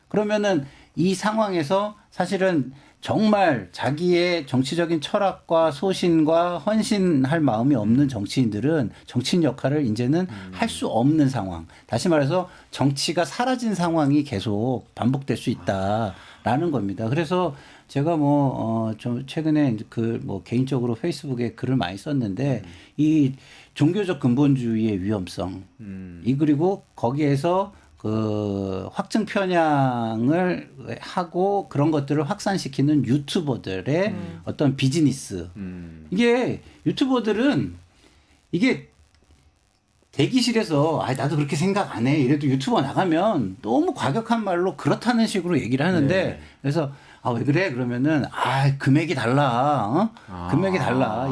그러면은 이 상황에서 사실은 정말 자기의 정치적인 철학과 소신과 헌신할 마음이 없는 정치인들은 정치인 역할을 이제는 할 수 없는 상황. 다시 말해서 정치가 사라진 상황이 계속 반복될 수 있다라는 겁니다. 그래서 제가 좀 최근에 개인적으로 페이스북에 글을 많이 썼는데 이 종교적 근본주의의 위험성 그리고 거기에서 그 확증 편향을 하고 그런 것들을 확산시키는 유튜버들의 어떤 비즈니스. 이게 유튜버들은 이게 대기실에서 나도 그렇게 생각 안 해. 이래도 유튜버 나가면 너무 과격한 말로 그렇다는 식으로 얘기를 하는데 네. 그래서 왜 그래? 그러면은 금액이 달라. 금액이 달라.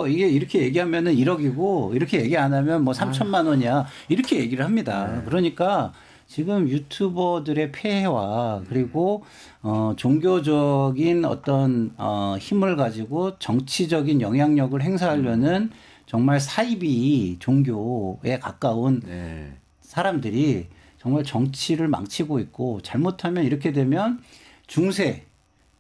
이게 이렇게 얘기하면은 1억이고 이렇게 얘기 안 하면 3천만 원이야. 이렇게 얘기를 합니다. 그러니까 지금 유튜버들의 폐해와 그리고 종교적인 어떤 힘을 가지고 정치적인 영향력을 행사하려는 정말 사이비 종교에 가까운 네. 사람들이 정말 정치를 망치고 있고 잘못하면 이렇게 되면 중세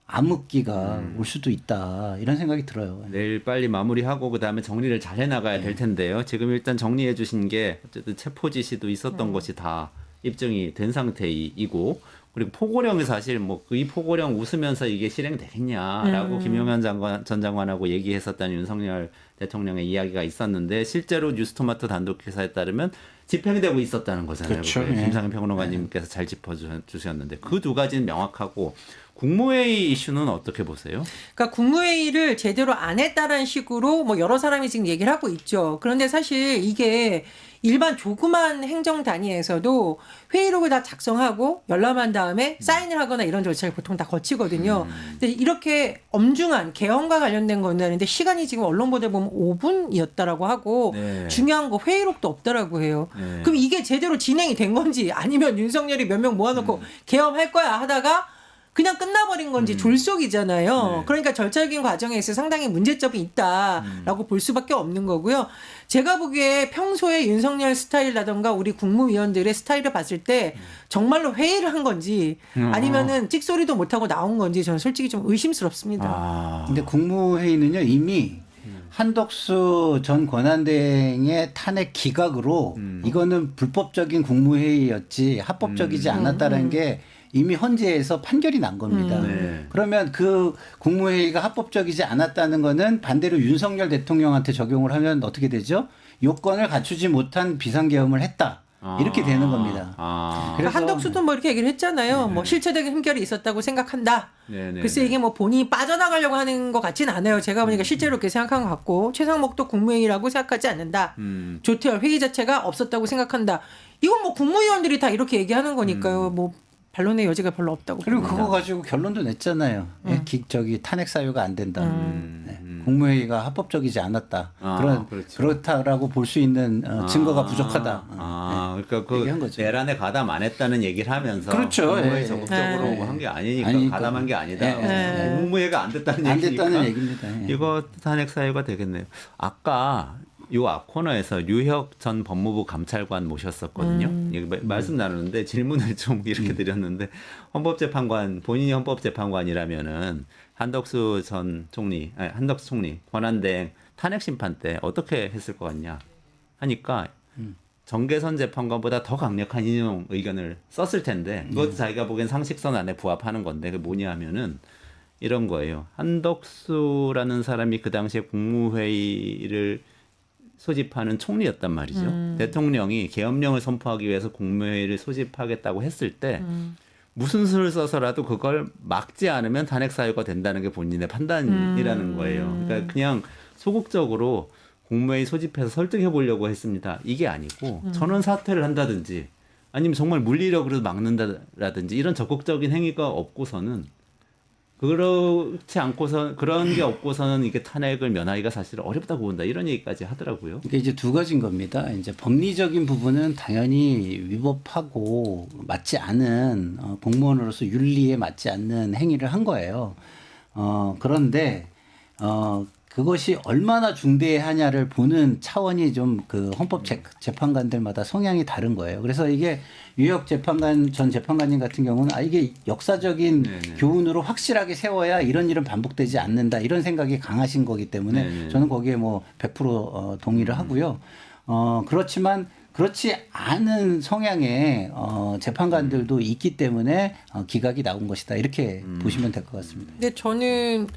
암흑기가 올 수도 있다 이런 생각이 들어요. 내일 빨리 마무리하고 그다음에 정리를 잘 해나가야 될 텐데요. 지금 일단 정리해 주신 게 어쨌든 체포 지시도 있었던 것이 다 입증이 된 상태이고 그리고 포고령이 사실 이 포고령 웃으면서 이게 실행되겠냐라고 김용현 전 장관하고 얘기했었다는 윤석열 대통령의 이야기가 있었는데 실제로 뉴스토마토 단독 기사에 따르면 집행되고 있었다는 거잖아요. 그렇죠. 김상현 평론가님께서 잘 짚어주셨는데 그 두 가지는 명확하고 국무회의 이슈는 어떻게 보세요? 그러니까 국무회의를 제대로 안 했다라는 식으로 여러 사람이 지금 얘기를 하고 있죠. 그런데 사실 이게 일반 조그만 행정 단위에서도 회의록을 다 작성하고 열람한 다음에 사인을 하거나 이런 절차를 보통 다 거치거든요. 근데 이렇게 엄중한 개헌과 관련된 건데 시간이 지금 언론 보도에 보면 5분이었다라고 하고 네. 중요한 거 회의록도 없더라고 해요. 네. 그럼 이게 제대로 진행이 된 건지 아니면 윤석열이 몇 명 모아놓고 개헌할 거야 하다가 그냥 끝나버린 건지 졸속이잖아요. 네. 그러니까 절차적인 과정에 있어 상당히 문제점이 있다라고 볼 수밖에 없는 거고요. 제가 보기에 평소에 윤석열 스타일이라던가 우리 국무위원들의 스타일을 봤을 때 정말로 회의를 한 건지 아니면은 찍소리도 못하고 나온 건지 저는 솔직히 좀 의심스럽습니다. 근데 국무회의는요 이미 한덕수 전 권한대행의 탄핵 기각으로 이거는 불법적인 국무회의였지 합법적이지 않았다는 게 이미 헌재에서 판결이 난 겁니다. 네. 그러면 그 국무회의가 합법적이지 않았다는 거는 반대로 윤석열 대통령한테 적용을 하면 어떻게 되죠? 요건을 갖추지 못한 비상계엄을 했다. 이렇게 되는 겁니다. 그러니까 한덕수도 이렇게 얘기를 했잖아요. 실체적인 흠결이 있었다고 생각한다. 네네. 글쎄 이게 본인이 빠져나가려고 하는 것 같진 않아요. 제가 보니까 실제로 그렇게 생각한 것 같고 최상목도 국무회의라고 생각하지 않는다. 조태열 회의 자체가 없었다고 생각한다. 이건 국무위원들이 다 이렇게 얘기하는 거니까요. 반론의 여지가 별로 없다고. 그리고 봅니다. 그거 가지고 결론도 냈잖아요. 탄핵 사유가 안 된다. 네. 국무회의가 합법적이지 않았다. 그렇죠. 그렇다라고 볼 수 있는 증거가 부족하다. 그러니까 얘기한 거죠. 내란에 가담 안 했다는 얘기를 하면서 그렇죠. 국무회의 예. 적극적으로 한 게 아니니까 아니니까. 가담한 게 아니다. 예. 국무회의가 안 됐다는 안 얘기니까 됐다는 얘기입니다. 예. 이거 탄핵 사유가 되겠네요. 아까 요 앞 코너에서 류혁 전 법무부 감찰관 모셨었거든요. 여기 말씀 나누는데 질문을 좀 이렇게 드렸는데 본인이 헌법재판관이라면은 한덕수 총리 권한대행 탄핵 심판 때 어떻게 했을 것 같냐 하니까 정계선 재판관보다 더 강력한 인용 의견을 썼을 텐데 그것도 자기가 보기엔 상식선 안에 부합하는 건데 그게 뭐냐면은 이런 거예요. 한덕수라는 사람이 그 당시에 국무회의를 소집하는 총리였단 말이죠. 대통령이 계엄령을 선포하기 위해서 국무회의를 소집하겠다고 했을 때 무슨 수를 써서라도 그걸 막지 않으면 탄핵 사유가 된다는 게 본인의 판단이라는 거예요. 그러니까 그냥 소극적으로 국무회의 소집해서 설득해 보려고 했습니다. 이게 아니고 전원 사퇴를 한다든지 아니면 정말 물리력으로 막는다라든지 이런 적극적인 행위가 없고서는 그렇지 않고서 그런 게 없고서는 이게 탄핵을 면하기가 사실 어렵다고 본다 이런 얘기까지 하더라고요. 이게 이제 두 가지인 겁니다. 이제 법리적인 부분은 당연히 위법하고 맞지 않은 공무원으로서 윤리에 맞지 않는 행위를 한 거예요. 그런데 그것이 얼마나 중대하냐를 보는 차원이 좀 그 헌법 재판관들마다 성향이 다른 거예요. 그래서 이게 유혁 재판관 전 재판관님 같은 경우는 이게 역사적인 교훈으로 확실하게 세워야 이런 일은 반복되지 않는다 이런 생각이 강하신 거기 때문에 저는 거기에 뭐 100% 동의를 하고요. 그렇지만 그렇지 않은 성향의 재판관들도 있기 때문에 기각이 나온 것이다 이렇게 보시면 될 것 같습니다. 근데 저는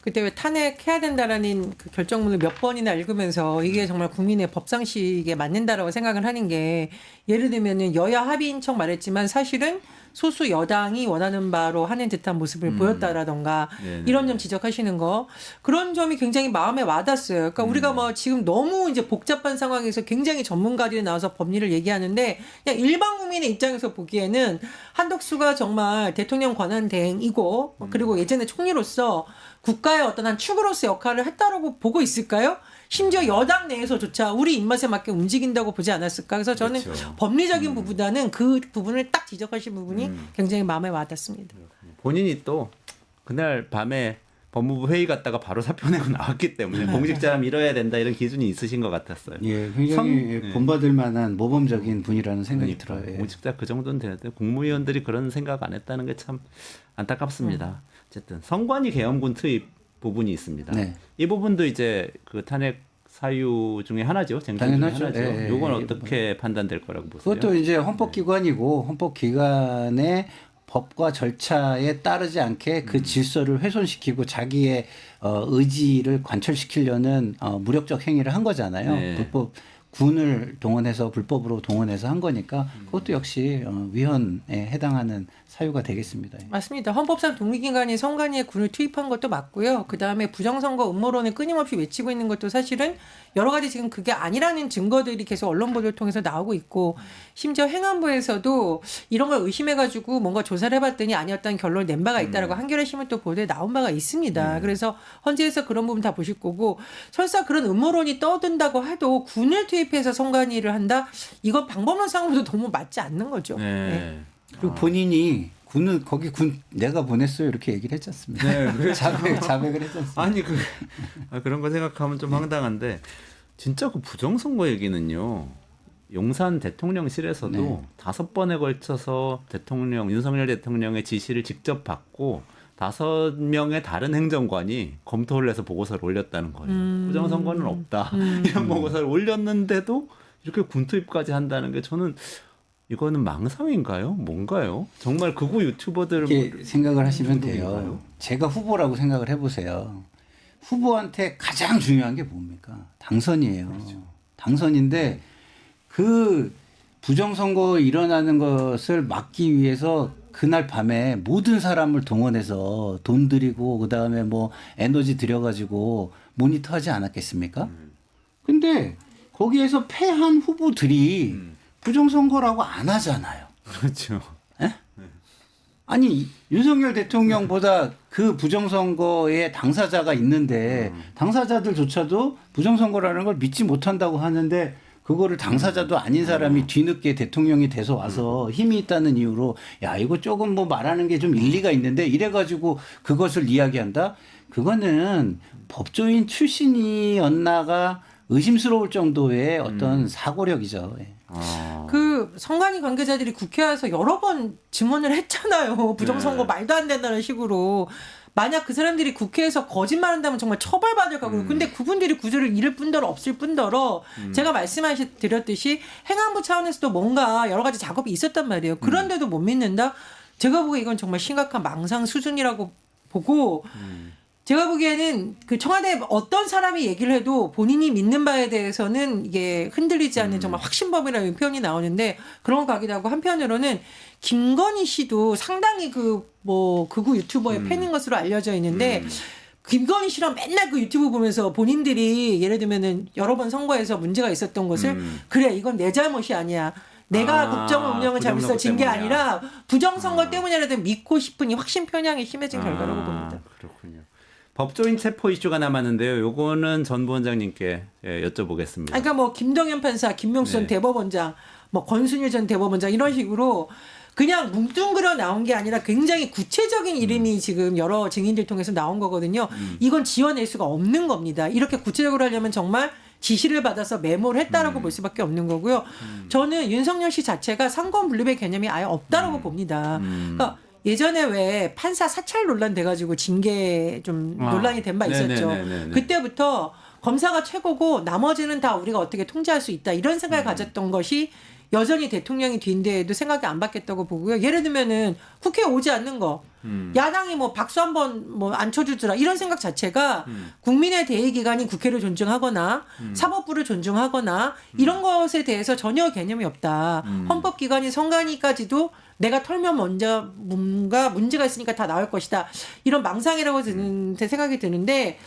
그때 왜 탄핵해야 된다라는 그 결정문을 몇 번이나 읽으면서 이게 정말 국민의 법상식에 맞는다라고 생각을 하는 게 예를 들면은 여야 합의인 척 말했지만 사실은 소수 여당이 원하는 바로 하는 듯한 모습을 보였다라던가 이런 점 지적하시는 거 그런 점이 굉장히 마음에 와닿았어요. 그러니까 우리가 뭐 지금 너무 이제 복잡한 상황에서 굉장히 전문가들이 나와서 법리를 얘기하는데 그냥 일반 국민의 입장에서 보기에는 한덕수가 정말 대통령 권한 대행이고 그리고 예전에 총리로서 국가의 어떤 한 축으로서 역할을 했다라고 보고 있을까요? 심지어 여당 내에서조차 우리 입맛에 맞게 움직인다고 보지 않았을까? 그래서 저는 그렇죠. 법리적인 부분보다는 그 부분을 딱 지적하신 부분이 굉장히 마음에 와닿습니다. 본인이 또 그날 밤에 법무부 회의 갔다가 바로 사표 내고 나왔기 때문에 공직자라면 이뤄야 된다 이런 기준이 있으신 것 같았어요. 예, 굉장히 본받을 만한 모범적인 분이라는 생각이 들어요. 예. 공직자 그 정도는 되는데 국무위원들이 그런 생각 안 했다는 게 참 안타깝습니다. 어쨌든 선관위 계엄군 투입 부분이 있습니다. 네. 이 부분도 이제 그 탄핵 사유 중에 하나죠. 쟁점 중에 당연하죠. 하나죠. 예, 예, 이건 예. 어떻게 판단될 거라고 보세요? 그것도 이제 헌법기관이고 헌법기관의 법과 절차에 따르지 않게 그 질서를 훼손시키고 자기의 의지를 관철시키려는 무력적 행위를 한 거잖아요. 네. 불법 군을 동원해서 불법으로 동원해서 한 거니까 그것도 역시 위헌에 해당하는 사유가 되겠습니다. 맞습니다. 헌법상 독립기관이 선관위에 군을 투입한 것도 맞고요. 그다음에 부정선거 음모론을 끊임없이 외치고 있는 것도 사실은 여러 가지 지금 그게 아니라는 증거들이 계속 언론 보도를 통해서 나오고 있고 심지어 행안부에서도 이런 걸 의심해가지고 뭔가 조사를 해봤더니 아니었다는 결론을 낸 바가 있다라고 한겨레 신문 또 보도에 나온 바가 있습니다. 그래서 헌재에서 그런 부분 다 보실 거고 설사 그런 음모론이 떠든다고 해도 군을 투입해서 선관위를 한다? 이건 방법론상으로도 너무 맞지 않는 거죠. 네. 그리고 본인이 군은 거기 군 내가 보냈어요 이렇게 얘기를 했지 않습니까? 네, 그렇죠. 자백을 했지 않습니까? 아니 그런 거 생각하면 좀 황당한데 진짜 그 부정선거 얘기는요. 용산 대통령실에서도 네. 5번에 걸쳐서 윤석열 대통령의 지시를 직접 받고 5명의 다른 행정관이 검토를 해서 보고서를 올렸다는 거예요. 부정선거는 없다. 이런 보고서를 올렸는데도 이렇게 군 투입까지 한다는 게 저는 이거는 망상인가요? 뭔가요? 정말 극우 유튜버들 이렇게 생각을 하시면 정도인가요? 돼요. 제가 후보라고 생각을 해보세요. 후보한테 가장 중요한 게 뭡니까? 당선이에요. 그렇죠. 당선인데 그 부정선거 일어나는 것을 막기 위해서 그날 밤에 모든 사람을 동원해서 돈 들이고 그다음에 뭐 에너지 들여가지고 모니터하지 않았겠습니까? 근데 거기에서 패한 후보들이 부정선거라고 안 하잖아요. 그렇죠. 아니 윤석열 대통령보다 그 부정선거에 당사자가 있는데 당사자들조차도 부정선거라는 걸 믿지 못한다고 하는데 그거를 당사자도 아닌 사람이 뒤늦게 대통령이 돼서 와서 힘이 있다는 이유로 야 이거 조금 뭐 말하는 게 좀 일리가 있는데 이래가지고 그것을 이야기한다? 그거는 법조인 출신이었나가 의심스러울 정도의 어떤 사고력이죠. 예. 그 선관위 관계자들이 국회에 와서 여러 번 증언을 했잖아요. 부정선거 말도 안 된다는 식으로. 만약 그 사람들이 국회에서 거짓말한다면 정말 처벌받을 거고요. 근데 그분들이 구조를 잃을 뿐더러 없을 뿐더러 제가 말씀드렸듯이 행안부 차원에서도 뭔가 여러 가지 작업이 있었단 말이에요. 그런데도 못 믿는다? 제가 보기에 이건 정말 심각한 망상 수준이라고 보고 제가 보기에는 그 청와대 어떤 사람이 얘기를 해도 본인이 믿는 바에 대해서는 이게 흔들리지 않는 정말 확신범이라는 표현이 나오는데 그런 것 같기도 하고 한편으로는 김건희 씨도 상당히 극우 유튜버의 팬인 것으로 알려져 있는데 김건희 씨랑 맨날 그 유튜브 보면서 본인들이 예를 들면은 여러 번 선거에서 문제가 있었던 것을 그래 이건 내 잘못이 아니야. 내가 국정 운영을 잘못해서 진 게 아니라 부정선거 때문이라도 믿고 싶은 이 확신 편향이 심해진 결과라고 봅니다. 그렇군요. 법조인 체포 이슈가 남았는데요. 요거는 전 부원장님께 여쭤보겠습니다. 그러니까 뭐 김동연 판사, 김명수 전 대법원장, 뭐 권순일 전 대법원장 이런 식으로 그냥 뭉뚱그려 나온 게 아니라 굉장히 구체적인 이름이 지금 여러 증인들 통해서 나온 거거든요. 이건 지어낼 수가 없는 겁니다. 이렇게 구체적으로 하려면 정말 지시를 받아서 메모를 했다라고 볼 수밖에 없는 거고요. 저는 윤석열 씨 자체가 상권 분립의 개념이 아예 없다라고 봅니다. 그러니까 예전에 왜 판사 사찰 논란 돼가지고 징계 좀 논란이 된 바 있었죠. 네네네네네. 그때부터 검사가 최고고 나머지는 다 우리가 어떻게 통제할 수 있다 이런 생각을 가졌던 것이 여전히 대통령이 뒤인데도 생각이 안 바뀌었다고 보고요. 예를 들면은 국회에 오지 않는 거, 야당이 뭐 박수 한번 뭐 안 쳐주더라 이런 생각 자체가 국민의 대의 기관인 국회를 존중하거나 사법부를 존중하거나 이런 것에 대해서 전혀 개념이 없다. 헌법기관인 선관위까지도 내가 털면 먼저 뭔가 문제가 있으니까 다 나올 것이다. 이런 망상이라고 드는데 생각이 드는데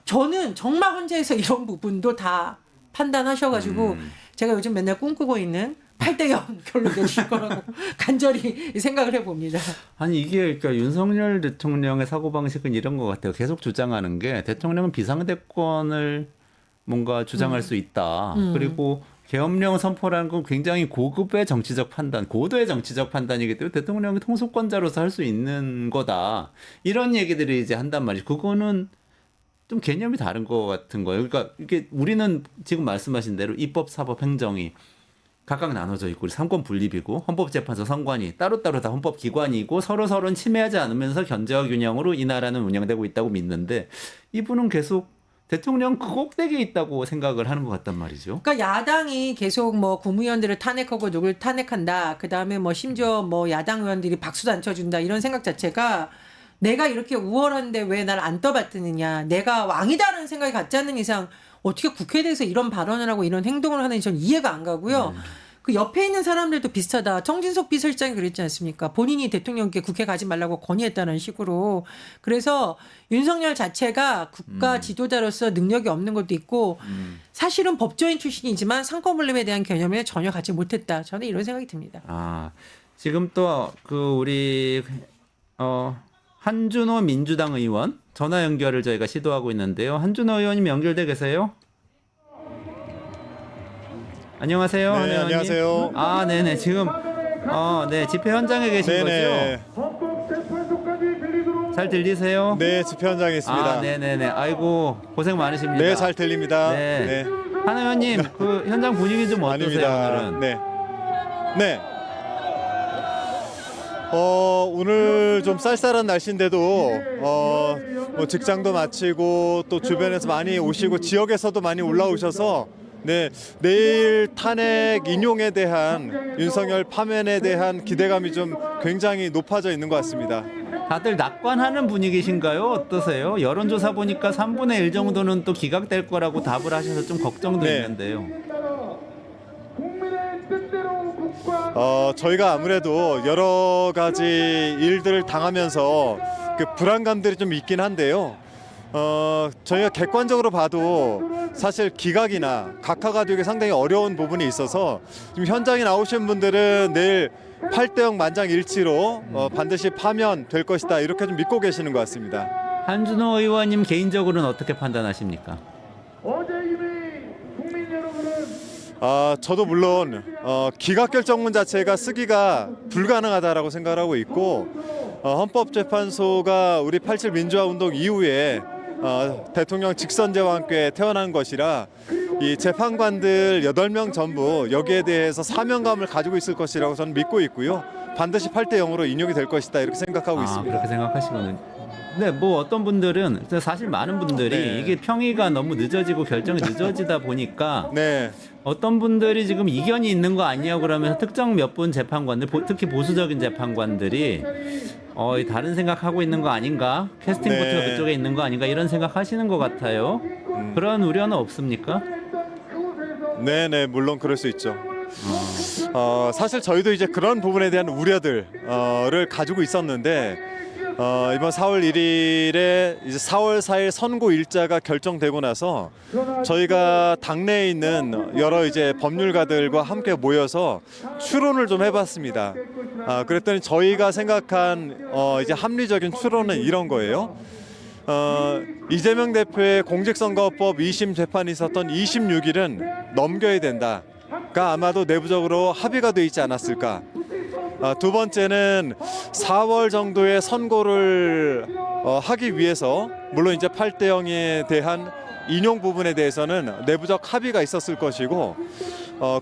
저는 정말 헌재에서 이런 부분도 다 판단하셔가지고 제가 요즘 맨날 꿈꾸고 있는 8대0 결론 내실 거라고 간절히 생각을 해봅니다. 아니 이게 그러니까 윤석열 대통령의 사고방식은 이런 것 같아요. 계속 주장하는 게 대통령은 비상대권을 뭔가 주장할 수 있다. 그리고 계엄령 선포라는 건 굉장히 고급의 정치적 판단, 고도의 정치적 판단이기 때문에 대통령이 통수권자로서 할 수 있는 거다. 이런 얘기들을 이제 한단 말이죠. 그거는 좀 개념이 다른 것 같은 거예요. 그러니까 이게 우리는 지금 말씀하신 대로 입법, 사법, 행정이 각각 나눠져 있고 삼권 분립이고 헌법재판소, 선관위 따로따로 다 헌법기관이고 서로는 침해하지 않으면서 견제와 균형으로 이 나라는 운영되고 있다고 믿는데 이분은 계속 대통령 그 꼭대기에 있다고 생각을 하는 것 같단 말이죠. 그러니까 야당이 계속 뭐 국무위원들을 탄핵하고 누굴 탄핵한다. 그다음에 뭐 심지어 뭐 야당 의원들이 박수도 안 쳐준다. 이런 생각 자체가 내가 이렇게 우월한데 왜 날 안 떠받드느냐. 내가 왕이다라는 생각이 갖지 않는 이상 어떻게 국회에 대해서 이런 발언을 하고 이런 행동을 하는지 전 이해가 안 가고요. 그 옆에 있는 사람들도 비슷하다. 정진석 비서실장이 그랬지 않습니까? 본인이 대통령께 국회 가지 말라고 건의했다는 식으로. 그래서 윤석열 자체가 국가 지도자로서 능력이 없는 것도 있고 사실은 법조인 출신이지만 상권분립에 대한 개념을 전혀 갖지 못했다. 저는 이런 생각이 듭니다. 아, 지금 또 그 우리 한준호 민주당 의원 전화 연결을 저희가 시도하고 있는데요. 한준호 의원님 연결돼 계세요? 안녕하세요. 네, 의원님. 안녕하세요. 아, 네네. 지금 네 집회 현장에 계신 네네. 거죠? 잘 들리세요? 네, 집회 현장에 있습니다. 아, 네네네. 아이고 고생 많으십니다. 네, 잘 들립니다. 네. 한 의원님, 그 현장 분위기 좀 어떠세요 아닙니다. 오늘은? 네. 네. 오늘 좀 쌀쌀한 날씨인데도 뭐 직장도 마치고 또 주변에서 많이 오시고 지역에서도 많이 올라오셔서 네, 내일 탄핵 인용에 대한 윤석열 파면에 대한 기대감이 좀 굉장히 높아져 있는 것 같습니다. 다들 낙관하는 분위기신가요? 어떠세요? 여론조사 보니까 3분의 1 정도는 또 기각될 거라고 답을 하셔서 좀 걱정도 네. 있는데요. 저희가 아무래도 여러 가지 일들을 당하면서 그 불안감들이 좀 있긴 한데요. 저희가 객관적으로 봐도 사실 기각이나 각하가 되기 상당히 어려운 부분이 있어서 지금 현장에 나오신 분들은 내일 8대0 만장일치로 반드시 파면될 것이다 이렇게 좀 믿고 계시는 것 같습니다. 한준호 의원님 개인적으로는 어떻게 판단하십니까? 저도 물론 기각 결정문 자체가 쓰기가 불가능하다라고 생각하고 있고 헌법재판소가 우리 87 민주화 운동 이후에 대통령 직선제와 함께 태어난 것이라 이 재판관들 8명 전부 여기에 대해서 사명감을 가지고 있을 것이라고 저는 믿고 있고요. 반드시 8대0으로 인용이 될 것이다 이렇게 생각하고 있습니다. 그렇게 생각하시거든요. 네, 뭐 어떤 분들은 사실 많은 분들이 네. 이게 평의가 너무 늦어지고 결정이 늦어지다 보니까 네. 어떤 분들이 지금 이견이 있는 거 아니냐고 그러면서 특정 몇 분 재판관들, 특히 보수적인 재판관들이 다른 생각하고 있는 거 아닌가? 캐스팅 네. 보트가 그쪽에 있는 거 아닌가? 이런 생각하시는 것 같아요. 그런 우려는 없습니까? 네네 물론 그럴 수 있죠. 사실 저희도 이제 그런 부분에 대한 우려들을 가지고 있었는데 이번 4월 1일에 이제 4월 4일 선고 일자가 결정되고 나서 저희가 당내에 있는 여러 이제 법률가들과 함께 모여서 추론을 좀 해봤습니다. 그랬더니 저희가 생각한 이제 합리적인 추론은 이런 거예요. 이재명 대표의 공직선거법 2심 재판이 있었던 26일은 넘겨야 된다가 아마도 내부적으로 합의가 돼 있지 않았을까. 두 번째는 4월 정도에 선고를 하기 위해서 물론 이제 8대 0에 대한 인용 부분에 대해서는 내부적 합의가 있었을 것이고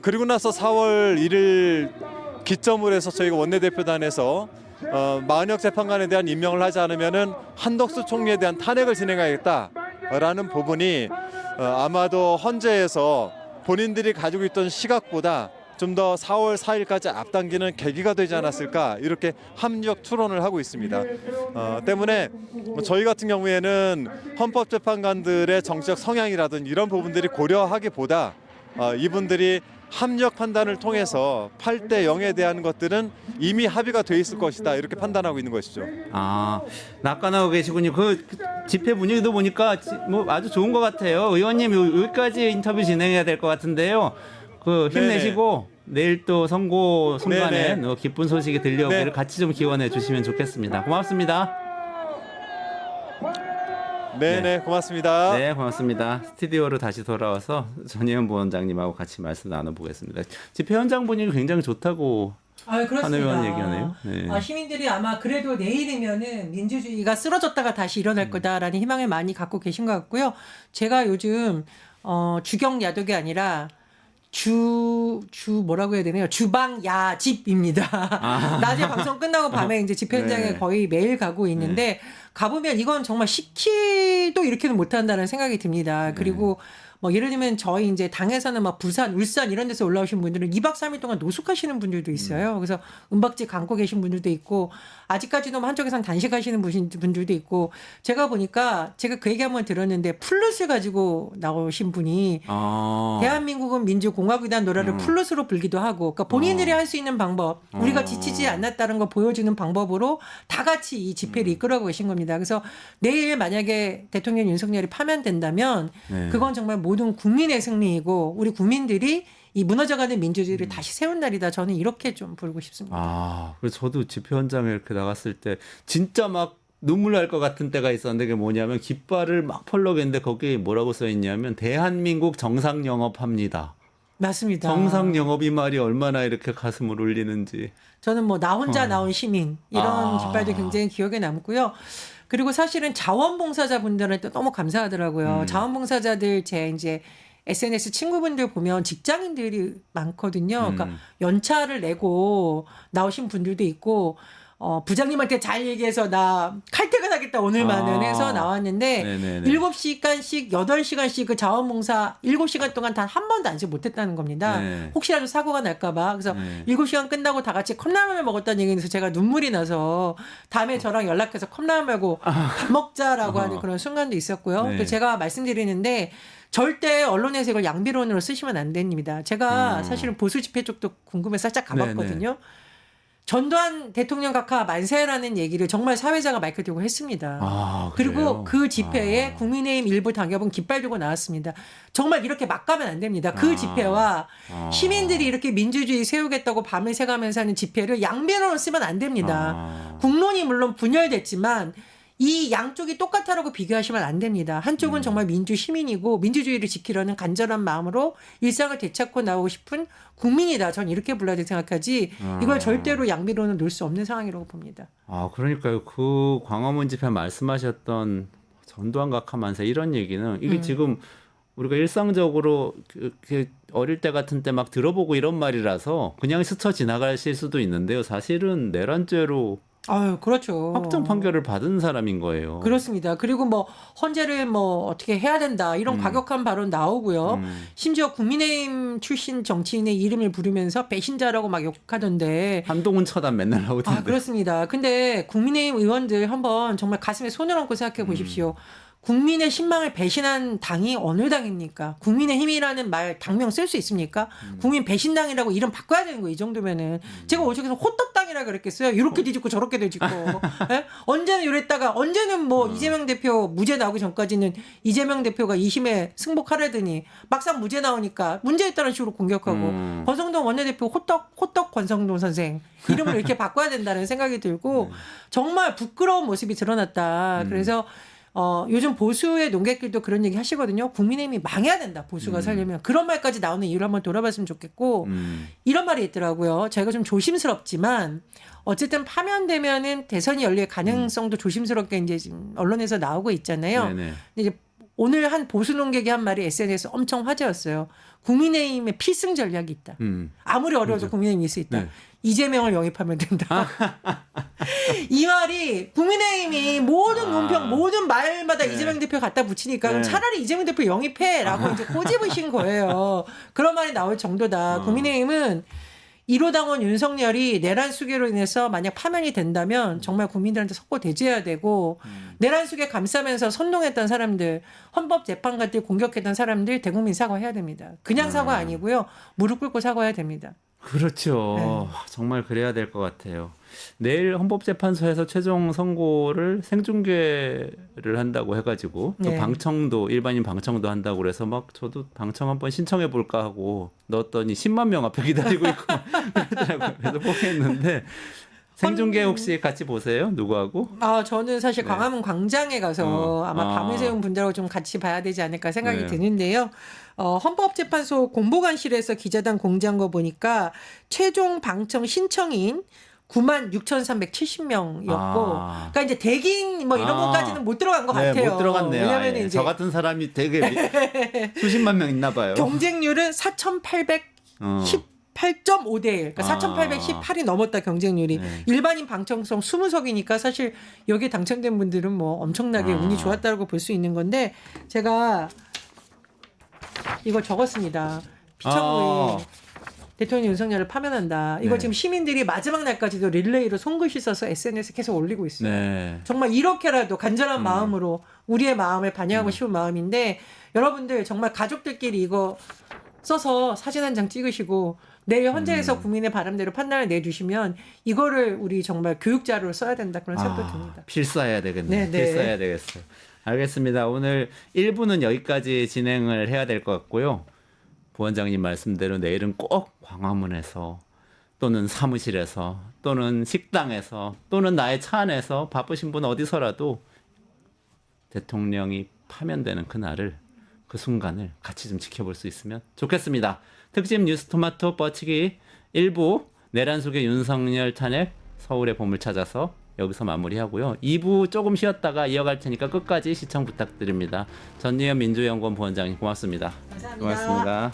그리고 나서 4월 1일 기점으로 해서 저희가 원내대표단에서 마은혁 재판관에 대한 임명을 하지 않으면은 한덕수 총리에 대한 탄핵을 진행하겠다라는 부분이 아마도 헌재에서 본인들이 가지고 있던 시각보다 좀 더 4월 4일까지 앞당기는 계기가 되지 않았을까 이렇게 합리적 추론을 하고 있습니다. 때문에 저희 같은 경우에는 헌법재판관들의 정치적 성향이라든지 이런 부분들이 고려하기보다 이분들이 합리적 판단을 통해서 8대 0에 대한 것들은 이미 합의가 돼 있을 것이다 이렇게 판단하고 있는 것이죠. 낙관하고 계시군요. 그 집회 분위기도 보니까 뭐 아주 좋은 것 같아요. 의원님 여기까지 인터뷰 진행해야 될 것 같은데요. 그 힘내시고 내일 또 선고 순간에 기쁜 소식이 들려오기를 같이 좀 기원해 주시면 좋겠습니다. 고맙습니다. 네, 고맙습니다. 네, 고맙습니다. 스튜디오로 다시 돌아와서 전혜연 부원장님하고 같이 말씀 나눠보겠습니다. 집회 현장 분위기 굉장히 좋다고 한 의원 얘기하네요. 네. 시민들이 아마 그래도 내일이면은 민주주의가 쓰러졌다가 다시 일어날 거다라는 희망을 많이 갖고 계신 것 같고요. 제가 요즘 주경 야독이 아니라 뭐라고 해야 되나요? 주방야집입니다. 낮에 방송 끝나고 밤에 이제 집회 현장에 네. 거의 매일 가고 있는데 가보면 이건 정말 시키도 이렇게는 못한다는 생각이 듭니다. 그리고 뭐 예를 들면 저희 이제 당에서는 막 부산, 울산 이런 데서 올라오신 분들은 2박 3일 동안 노숙하시는 분들도 있어요. 그래서 은박지 감고 계신 분들도 있고 아직까지도 한쪽에선 단식하시는 분들도 있고 제가 보니까 제가 그 얘기 한번 들었는데 플룻을 가지고 나오신 분이 대한민국은 민주공화국이라는 노래를 플룻으로 불기도 하고 그러니까 본인들이 할 수 있는 방법 우리가 지치지 않았다는 걸 보여주는 방법으로 다 같이 이 집회를 이끌어가고 계신 겁니다. 그래서 내일 만약에 대통령 윤석열이 파면된다면 그건 정말 모든 국민의 승리이고 우리 국민들이 이 무너져가는 민주주의를 다시 세운 날이다. 저는 이렇게 좀 부르고 싶습니다. 그래서 저도 집회 현장에 이렇게 나갔을 때 진짜 막 눈물 날 것 같은 때가 있었는데 그게 뭐냐면 깃발을 막 펄럭했는데 거기에 뭐라고 써 있냐면 대한민국 정상 영업합니다. 맞습니다. 정상 영업 이 말이 얼마나 이렇게 가슴을 울리는지. 저는 뭐 나 혼자 나온 시민 이런 깃발도 굉장히 기억에 남고요. 그리고 사실은 자원봉사자분들한테 너무 감사하더라고요. 자원봉사자들 제 이제 SNS 친구분들 보면 직장인들이 많거든요. 그러니까 연차를 내고 나오신 분들도 있고 부장님한테 잘 얘기해서 나 칼퇴근하겠다 오늘만은 해서 나왔는데 7시간씩 8시간씩 그 자원봉사 7시간 동안 단 한 번도 안식 못했다는 겁니다. 혹시라도 사고가 날까 봐. 그래서 7시간 끝나고 다 같이 컵라면을 먹었다는 얘기에서 제가 눈물이 나서 다음에 저랑 연락해서 컵라면 말고 밥 먹자라고 하는 그런 순간도 있었고요. 또 제가 말씀드리는데 절대 언론에서 이걸 양비론으로 쓰시면 안 됩니다. 제가 사실은 보수 집회 쪽도 궁금해서 살짝 가봤거든요. 전두환 대통령 각하 만세라는 얘기를 정말 사회자가 마이크 들고 했습니다. 그리고 그 집회에 국민의힘 일부 당협은 깃발 들고 나왔습니다. 정말 이렇게 막 가면 안 됩니다. 그 집회와 시민들이 이렇게 민주주의 세우겠다고 밤을 새가면서 하는 집회를 양면으로 쓰면 안 됩니다. 국론이 물론 분열됐지만 이 양쪽이 똑같다라고 비교하시면 안 됩니다. 한쪽은 정말 민주 시민이고 민주주의를 지키려는 간절한 마음으로 일상을 되찾고 나오고 싶은 국민이다. 전 이렇게 불러야 될 생각하지 이걸 절대로 양비로는 놓을 수 없는 상황이라고 봅니다. 그러니까요. 그 광화문 집회 말씀하셨던 전두환 각하 만세 이런 얘기는 이게 지금 우리가 일상적으로 어릴 때 같은 때 막 들어보고 이런 말이라서 그냥 스쳐 지나가실 수도 있는데요. 사실은 내란죄로 그렇죠. 확정 판결을 받은 사람인 거예요. 그렇습니다. 그리고 뭐 헌재를 뭐 어떻게 해야 된다 이런 과격한 발언 나오고요. 심지어 국민의힘 출신 정치인의 이름을 부르면서 배신자라고 막 욕하던데. 한동훈 처단 맨날 나오던데. 그렇습니다. 근데 국민의힘 의원들 한번 정말 가슴에 손을 얹고 생각해 보십시오. 국민의 신망을 배신한 당이 어느 당입니까? 국민의힘이라는 말 당명 쓸 수 있습니까? 국민 배신당이라고 이름 바꿔야 되는 거 이 정도면은 제가 어저께서 호떡당이라 그랬겠어요. 이렇게 뒤집고 저렇게 뒤집고 예? 언제는 이랬다가 언제는 뭐 이재명 대표 무죄 나오기 전까지는 이재명 대표가 2심에 승복하려더니 막상 무죄 나오니까 문제 있다는 식으로 공격하고 권성동 원내대표 호떡 권성동 선생 이름을 이렇게 바꿔야 된다는 생각이 들고 정말 부끄러운 모습이 드러났다. 그래서 요즘 보수의 논객들도 그런 얘기 하시거든요. 국민의힘이 망해야 된다. 보수가 살려면. 그런 말까지 나오는 이유를 한번 돌아봤으면 좋겠고 이런 말이 있더라고요. 제가 좀 조심스럽지만 어쨌든 파면되면은 대선이 열릴 가능성도 조심스럽게 이제 지금 언론에서 나오고 있잖아요. 네네. 근데 이제 오늘 한 보수 논객이 한 말이 SNS에 엄청 화제였어요. 국민의힘의 필승 전략이 있다. 아무리 어려워도 국민의힘이 있을 수 있다. 네. 이재명을 영입하면 된다. 이 말이 국민의힘이 모든 논평, 모든 말마다 이재명 대표 갖다 붙이니까 그럼 차라리 이재명 대표 영입해라고 이제 꼬집으신 거예요. 그런 말이 나올 정도다. 국민의힘은 1호 당원 윤석열이 내란 수계로 인해서 만약 파면이 된다면 정말 국민들한테 석고 대죄해야 되고 내란 수계 감싸면서 선동했던 사람들, 헌법재판관들 공격했던 사람들 대국민 사과해야 됩니다. 그냥 사과 아니고요. 무릎 꿇고 사과해야 됩니다. 그렇죠. 네. 정말 그래야 될 것 같아요. 내일 헌법재판소에서 최종 선고를 생중계를 한다고 해가지고 또 네. 방청도 일반인 방청도 한다고 그래서 막 저도 방청 한번 신청해 볼까 하고 넣었더니 10만 명 앞에 기다리고 있고 그러더라고요. 그래서 포기했는데 생중계 혹시 같이 보세요? 누구하고? 저는 사실 네. 광화문 광장에 가서 아마 아. 밤을 새운 분들하고 좀 같이 봐야 되지 않을까 생각이 네. 드는데요. 헌법재판소 공보관실에서 기자단 공지한 거 보니까 최종 방청 신청인 96,370명이었고, 아. 그러니까 이제 대기인 뭐 이런 아. 것까지는 못 들어간 것 네, 같아요. 못 들어갔네요. 왜냐면 아예. 이제 저 같은 사람이 되게 수십만 명 있나 봐요. 경쟁률은 4,818.5대 1. 그러니까 아. 4,818이 넘었다 경쟁률이. 네. 일반인 방청석 20석이니까 사실 여기 당첨된 분들은 뭐 엄청나게 아. 운이 좋았다고 볼 수 있는 건데 제가 이걸 적었습니다. 피청구에 대통령 윤석열을 파면한다. 이거 네. 지금 시민들이 마지막 날까지도 릴레이로 손글씨 써서 SNS에 계속 올리고 있어요. 네. 정말 이렇게라도 간절한 마음으로 우리의 마음을 반영하고 싶은 마음인데 여러분들 정말 가족들끼리 이거 써서 사진 한 장 찍으시고 내일 헌재에서 국민의 바람대로 판단을 내주시면 이거를 우리 정말 교육자료로 써야 된다 그런 생각도 듭니다. 필사해야 되겠네요. 네, 네. 필사해야 되겠어요. 알겠습니다. 오늘 1부는 여기까지 진행을 해야 될 것 같고요. 부원장님 말씀대로 내일은 꼭 광화문에서 또는 사무실에서 또는 식당에서 또는 나의 차 안에서 바쁘신 분 어디서라도 대통령이 파면되는 그날을 그 순간을 같이 좀 지켜볼 수 있으면 좋겠습니다. 특집 뉴스토마토 뻗치기 1부 내란 속의 윤석열 탄핵 서울의 봄을 찾아서 여기서 마무리하고요. 2부 조금 쉬었다가 이어갈 테니까 끝까지 시청 부탁드립니다. 전예현 민주연구원 부원장님 고맙습니다. 감사합니다. 고맙습니다.